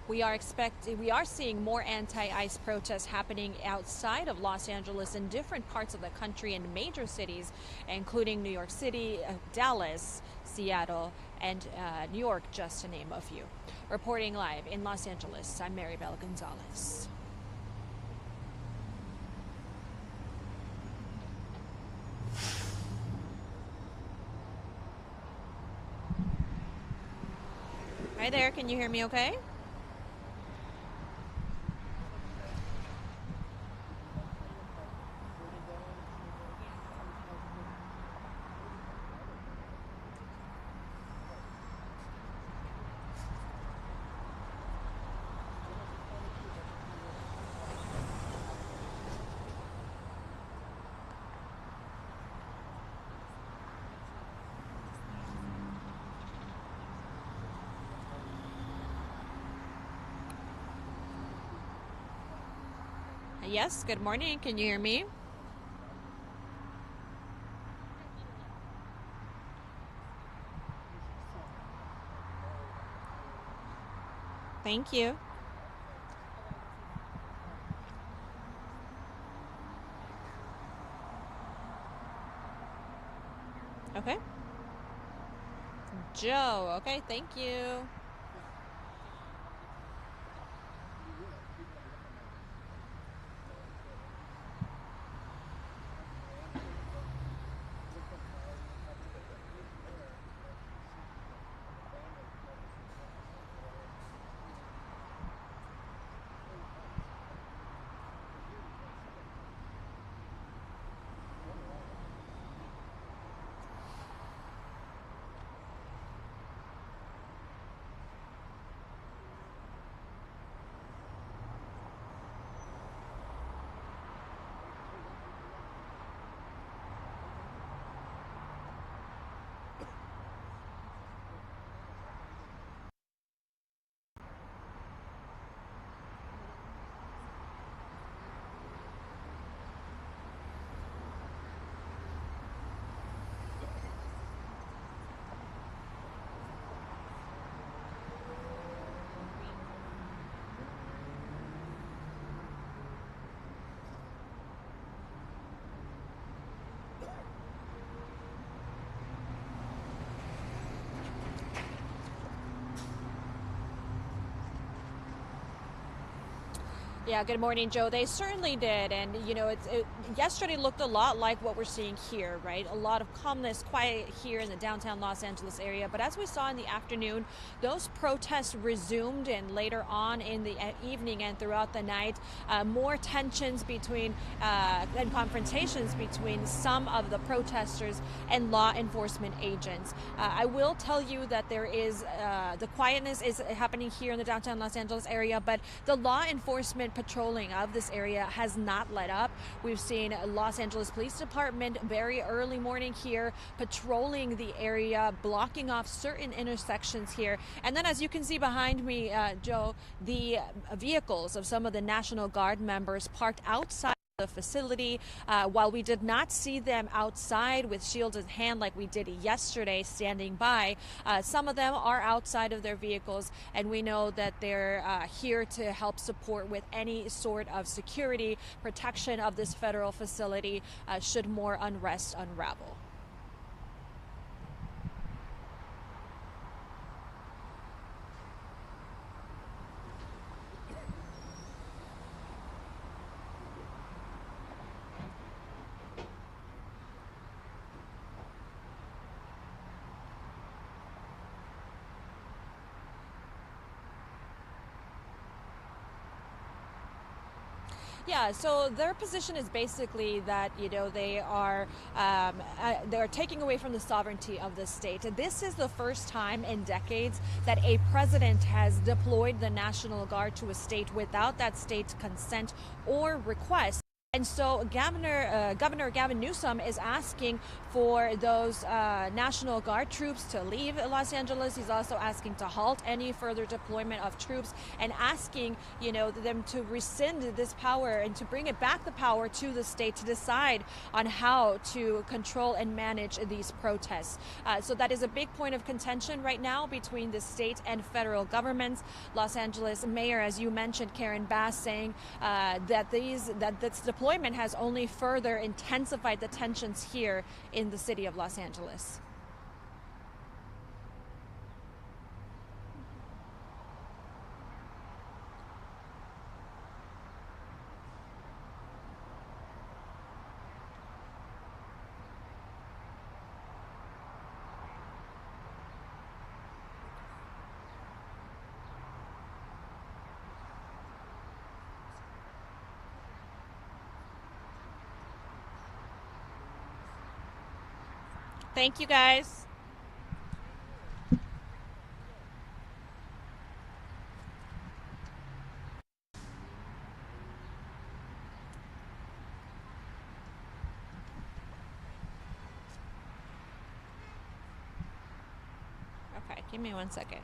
We are seeing more anti-ICE protests happening outside of Los Angeles in different parts of the country and major cities, including New York City, Dallas, Seattle, and New York, just to name a few. Reporting live in Los Angeles, I'm Maribel Gonzalez. Hi there, can you hear me okay? Yes, good morning. Can you hear me? Thank you. Okay. Joe, okay, thank you. Yeah, good morning, Joe. They certainly did. And, you know, yesterday looked a lot like what we're seeing here, right? A lot of calmness, quiet here in the downtown Los Angeles area. But as we saw in the afternoon, those protests resumed, and later on in the evening and throughout the night, more tensions between and confrontations between some of the protesters and law enforcement agents. I will tell you that there is the quietness is happening here in the downtown Los Angeles area, but the law enforcement patrolling of this area has not let up. We've seen Los Angeles Police Department very early morning here patrolling the area, blocking off certain intersections here. And then, as you can see behind me, Joe, the vehicles of some of the National Guard members parked outside the facility. While we did not see them outside with shields in hand like we did yesterday standing by, some of them are outside of their vehicles, and we know that they're here to help support with any sort of security protection of this federal facility should more unrest unravel. Yeah, so their position is basically that, you know, they're taking away from the sovereignty of the state. This is the first time in decades that a president has deployed the National Guard to a state without that state's consent or request. And so Governor Gavin Newsom is asking for those National Guard troops to leave Los Angeles. He's also asking to halt any further deployment of troops and asking, them to rescind this power and to bring it back the power to the state to decide on how to control and manage these protests. So that is a big point of contention right now between the state and federal governments. Los Angeles Mayor, as you mentioned, Karen Bass, saying that this deployment has only further intensified the tensions here in the city of Los Angeles. Thank you, guys. Okay, give me 1 second.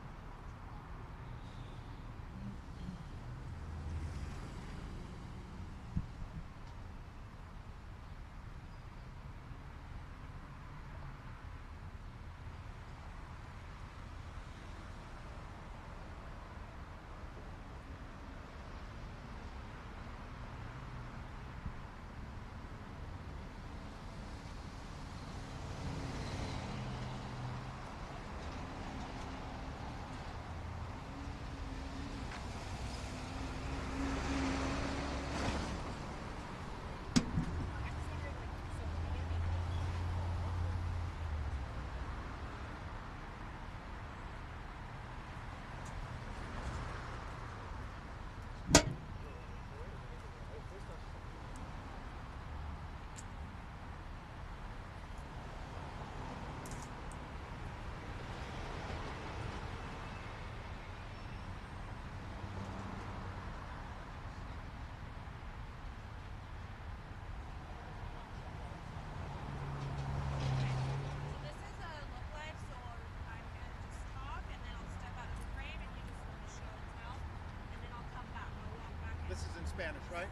This is in Spanish, right?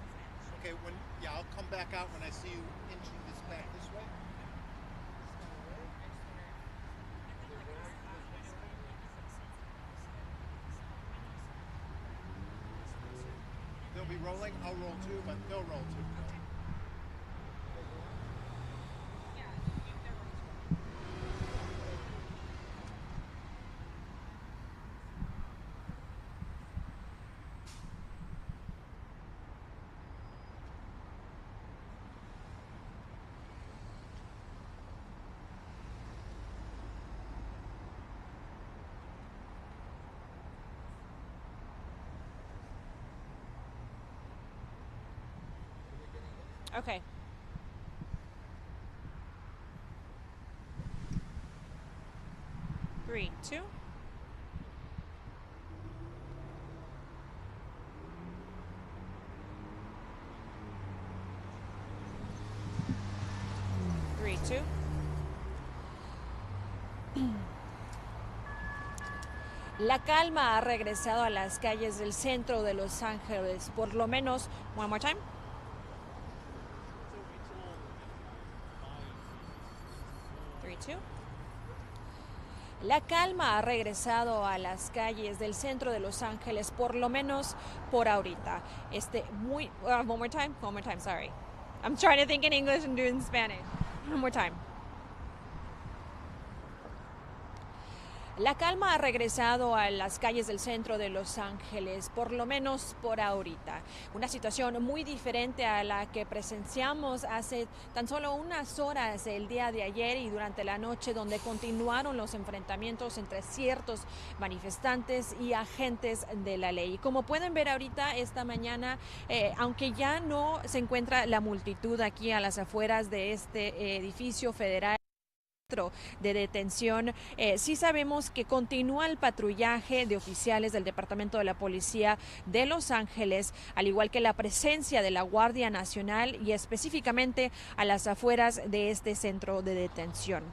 Okay, I'll come back out when I see you inching this back this way. They'll be rolling, I'll roll too, but they'll roll too. Okay. Three, two. Three, two. La calma ha regresado a las calles del centro de Los Ángeles, por lo menos. One more time. La calma ha regresado a las calles del centro de Los Ángeles, por lo menos por ahorita. One more time, sorry. I'm trying to think in English and do it in Spanish. One more time. La calma ha regresado a las calles del centro de Los Ángeles, por lo menos por ahorita. Una situación muy diferente a la que presenciamos hace tan solo unas horas el día de ayer y durante la noche, donde continuaron los enfrentamientos entre ciertos manifestantes y agentes de la ley. Como pueden ver ahorita, esta mañana, aunque ya no se encuentra la multitud aquí a las afueras de este edificio federal, de detención. Sí sabemos que continúa el patrullaje de oficiales del Departamento de la Policía de Los Ángeles, al igual que la presencia de la Guardia Nacional y específicamente a las afueras de este centro de detención.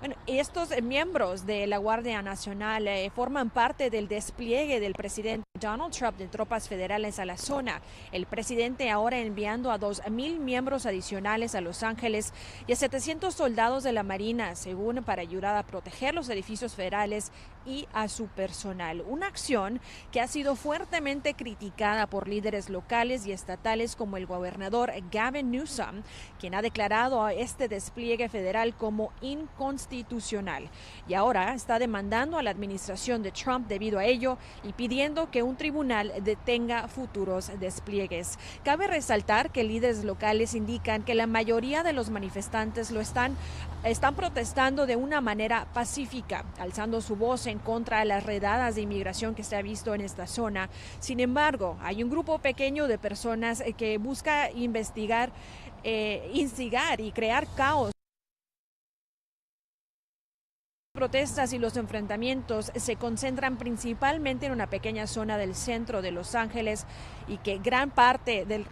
Bueno, estos miembros de la Guardia Nacional forman parte del despliegue del presidente Donald Trump de tropas federales a la zona. El presidente ahora enviando a 2,000 miembros adicionales a Los Ángeles y a 700 soldados de la Marina, según para ayudar a proteger los edificios federales y a su personal. Una acción que ha sido fuertemente criticada por líderes locales y estatales como el gobernador Gavin Newsom, quien ha declarado a este despliegue federal como inconstitucional. Y ahora está demandando a la administración de Trump debido a ello y pidiendo que un tribunal detenga futuros despliegues. Cabe resaltar que líderes locales indican que la mayoría de los manifestantes están protestando de una manera pacífica, alzando su voz en contra de las redadas de inmigración que se ha visto en esta zona. Sin embargo, hay un grupo pequeño de personas que busca instigar y crear caos. Protestas y los enfrentamientos se concentran principalmente en una pequeña zona del centro de Los Ángeles y que gran parte del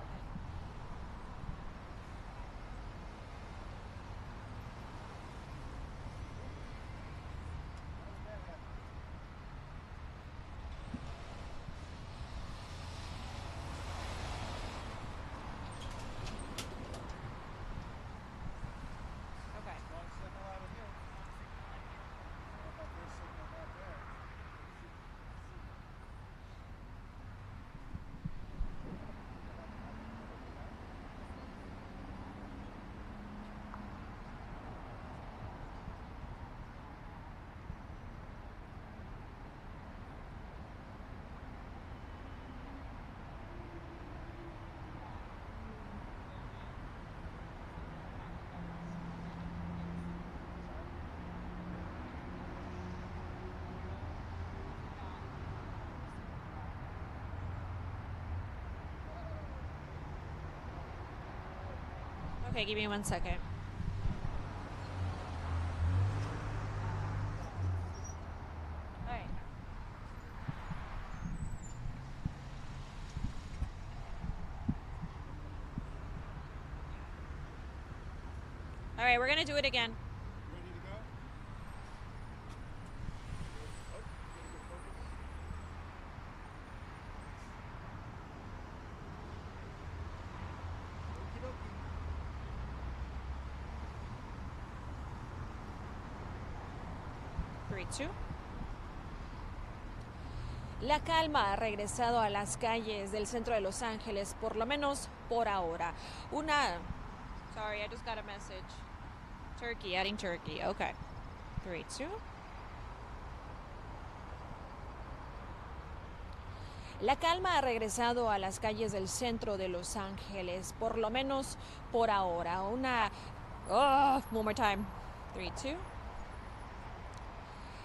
Okay, give me 1 second. All right. All right, we're going to do it again. Ready to go? Three, two. La calma ha regresado a las calles del centro de Los Ángeles, por lo menos por ahora. Sorry, I just got a message. Turkey, adding Turkey. Okay. 3, 2. La calma ha regresado a las calles del centro de Los Ángeles, por lo menos por ahora. One more time. 3, 2.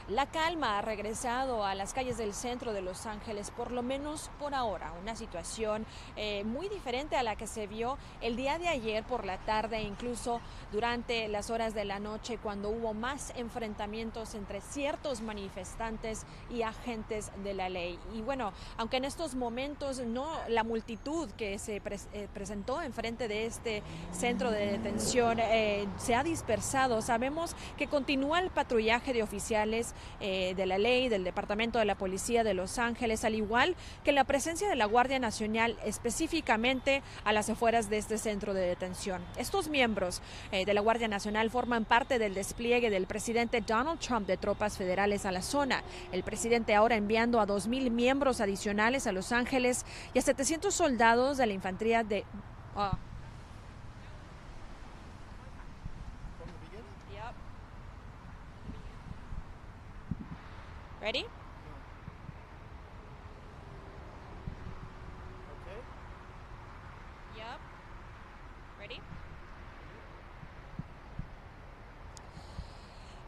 La calma ha regresado a las calles del centro de Los Ángeles, por lo menos por ahora. Una situación muy diferente a la que se vio el día de ayer por la tarde, incluso durante las horas de la noche, cuando hubo más enfrentamientos entre ciertos manifestantes y agentes de la ley. Y bueno, aunque en estos momentos la multitud que se presentó enfrente de este centro de detención se ha dispersado, sabemos que continúa el patrullaje de oficiales de la ley, del Departamento de la Policía de Los Ángeles, al igual que la presencia de la Guardia Nacional específicamente a las afueras de este centro de detención. Estos miembros de la Guardia Nacional forman parte del despliegue del presidente Donald Trump de tropas federales a la zona. El presidente ahora enviando a 2,000 miembros adicionales a Los Ángeles y a 700 soldados de la infantería de... Ready? Okay. Yep. Ready?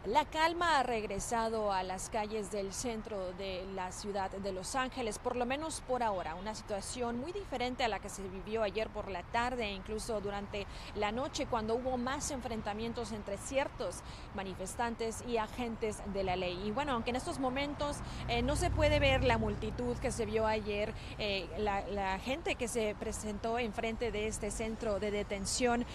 La calma ha regresado a las calles del centro de la ciudad de Los Ángeles, por lo menos por ahora. Una situación muy diferente a la que se vivió ayer por la tarde e incluso durante la noche, cuando hubo más enfrentamientos entre ciertos manifestantes y agentes de la ley. Y bueno, aunque en estos momentos no se puede ver la multitud que se vio ayer, la gente que se presentó enfrente de este centro de detención,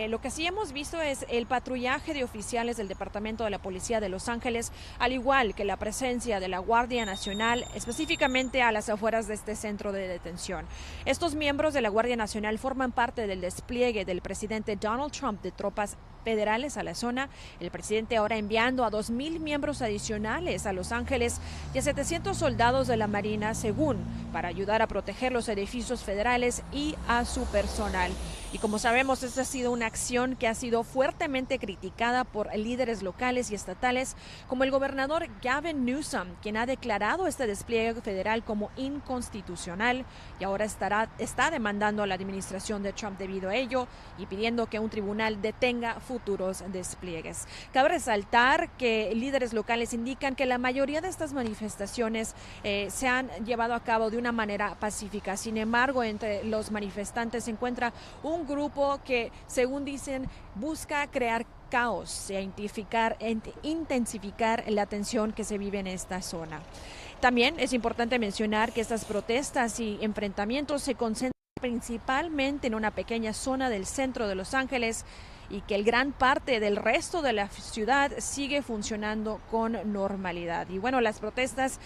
lo que sí hemos visto es el patrullaje de oficiales del Departamento de la Policía de Los Ángeles, al igual que la presencia de la Guardia Nacional, específicamente a las afueras de este centro de detención. Estos miembros de la Guardia Nacional forman parte del despliegue del presidente Donald Trump de tropas federales a la zona, el presidente ahora enviando a 2,000 miembros adicionales a Los Ángeles y a 700 soldados de la Marina, según, para ayudar a proteger los edificios federales y a su personal. Y como sabemos, esta ha sido una acción que ha sido fuertemente criticada por líderes locales y estatales, como el gobernador Gavin Newsom, quien ha declarado este despliegue federal como inconstitucional y ahora está demandando a la administración de Trump debido a ello y pidiendo que un tribunal detenga futuros despliegues. Cabe resaltar que líderes locales indican que la mayoría de estas manifestaciones se han llevado a cabo de una manera pacífica. Sin embargo, entre los manifestantes se encuentra un grupo que, según dicen, busca crear caos e intensificar la tensión que se vive en esta zona. También es importante mencionar que estas protestas y enfrentamientos se concentran principalmente en una pequeña zona del centro de Los Ángeles y que el gran parte del resto de la ciudad sigue funcionando con normalidad. Y bueno, las protestas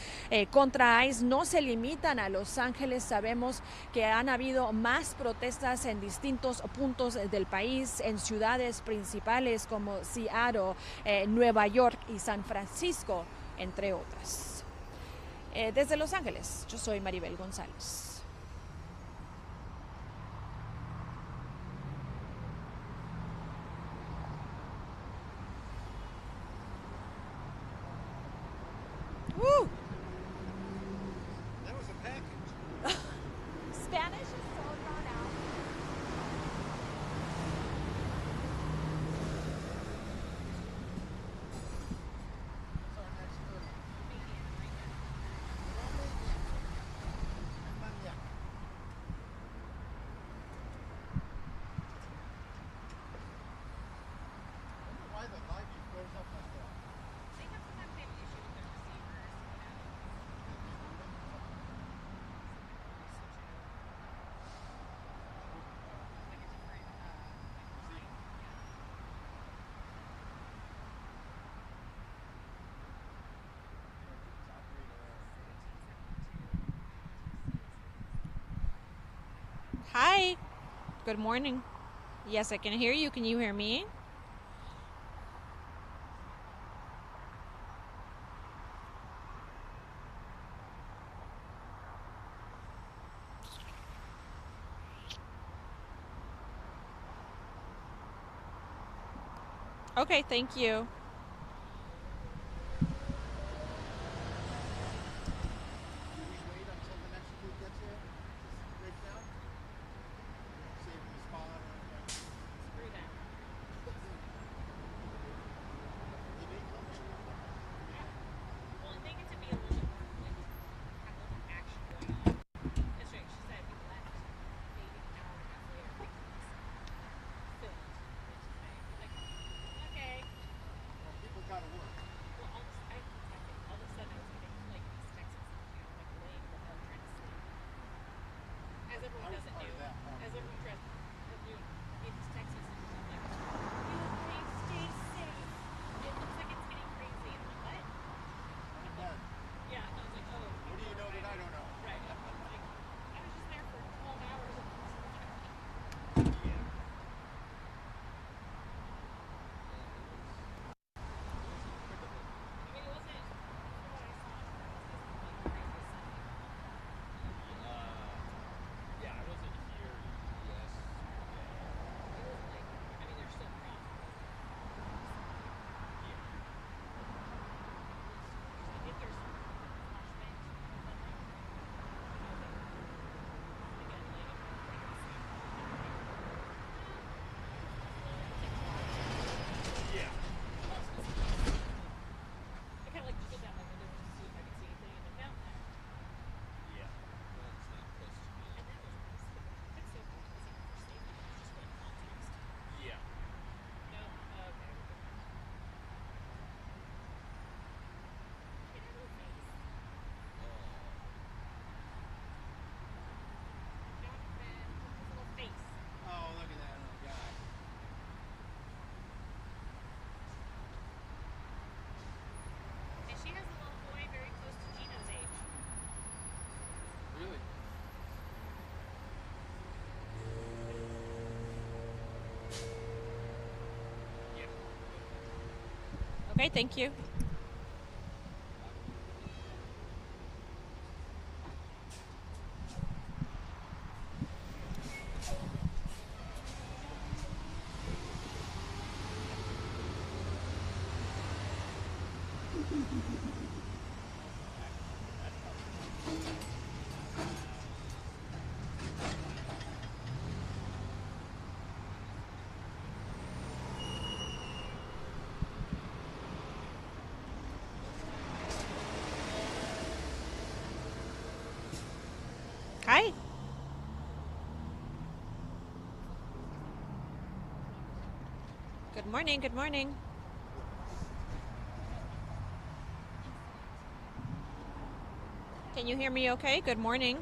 contra ICE no se limitan a Los Ángeles. Sabemos que han habido más protestas en distintos puntos del país, en ciudades principales como Seattle, Nueva York y San Francisco, entre otras. Desde Los Ángeles, yo soy Maribel González. Woo! That was a package. Spanish is so drawn out. What's our next move? Maniac. I wonder why the live view goes up like that. They have sometimes they have an issue with their receivers, like a different, Hi. Good morning. Yes, I can hear you. Can you hear me? Okay, thank you. Do we wait until the next crew gets here to break down? Save the spot or anything? screw them. They may come in. Well, they get to be a little bit more, like, have a little more action going on. That's right, she said we left maybe an hour and a half later, thinking it was filled. Like, okay. Well, people gotta work. Well, all of a sudden I was getting, like, these texts, like, laying the bed trying to sleep. As everyone I was does it part do. of that part. As everyone tries to do. Get these text messages, I'm like, you okay, stay safe. It looks like it's getting crazy. And I'm like, what? I'm in bed. Yeah, I was like, oh. What do you know that I don't know? Right. Like, I was just there for 12 hours. Yeah. I mean, it wasn't, from what I saw, it wasn't like crazy Sunday. Yeah, I wasn't here Okay, thank you. Hi. Good morning. Good morning. Can you hear me okay? Good morning.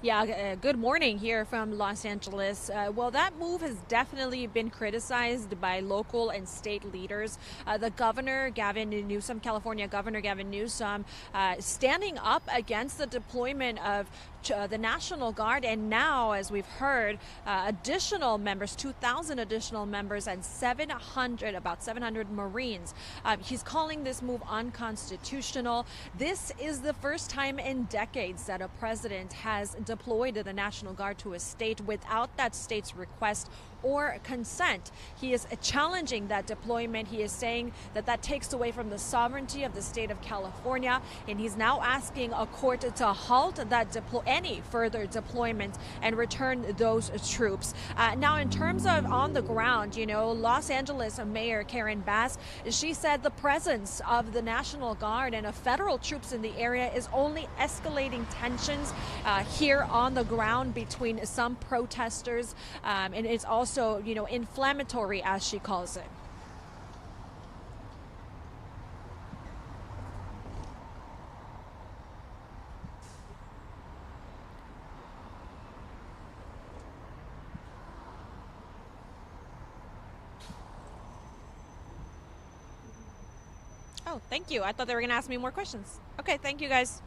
Yeah, good morning here from Los Angeles. Well, that move has definitely been criticized by local and state leaders. The governor, Gavin Newsom, California Governor Gavin Newsom, standing up against the deployment of the National Guard, and now, as we've heard, additional members, 2,000 additional members, and about 700 Marines. He's calling this move unconstitutional. This is the first time in decades that a president has deployed the National Guard to a state without that state's request or consent. He is challenging that deployment. He is saying that that takes away from the sovereignty of the state of California, and he's now asking a court to halt that any further deployment and return those troops. Now, in terms of on the ground, Los Angeles Mayor Karen Bass, she said the presence of the National Guard and of federal troops in the area is only escalating tensions here on the ground between some protesters, and it's also, inflammatory, as she calls it. Oh, thank you. I thought they were going to ask me more questions. Okay, thank you, guys.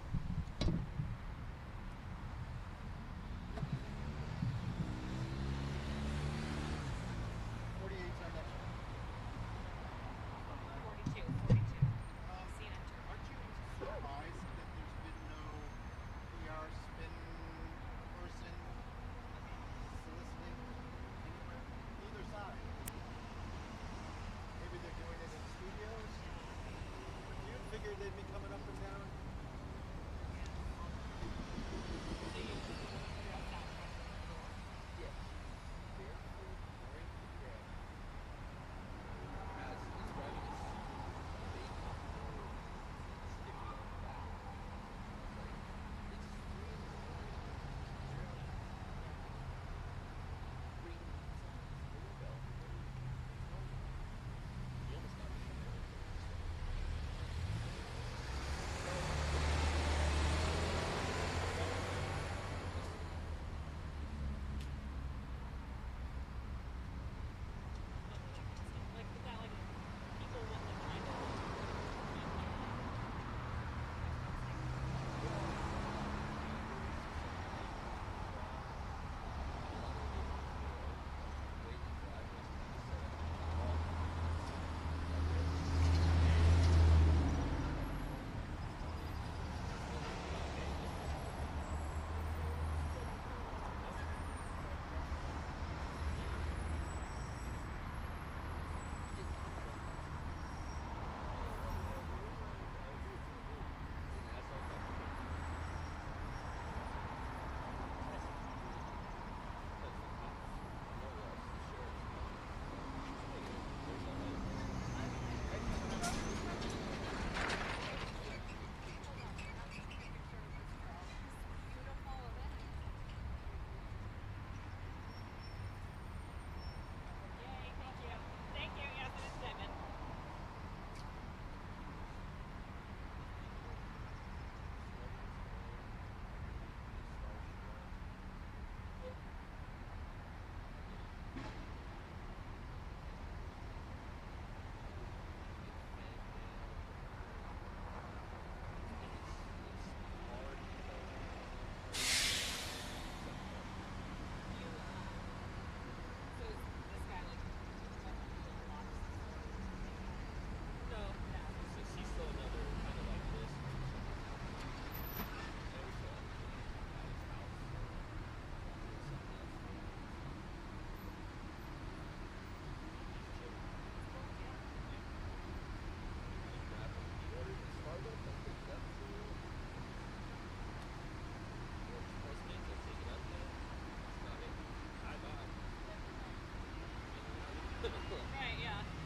They'd be coming up and down. Right, yeah.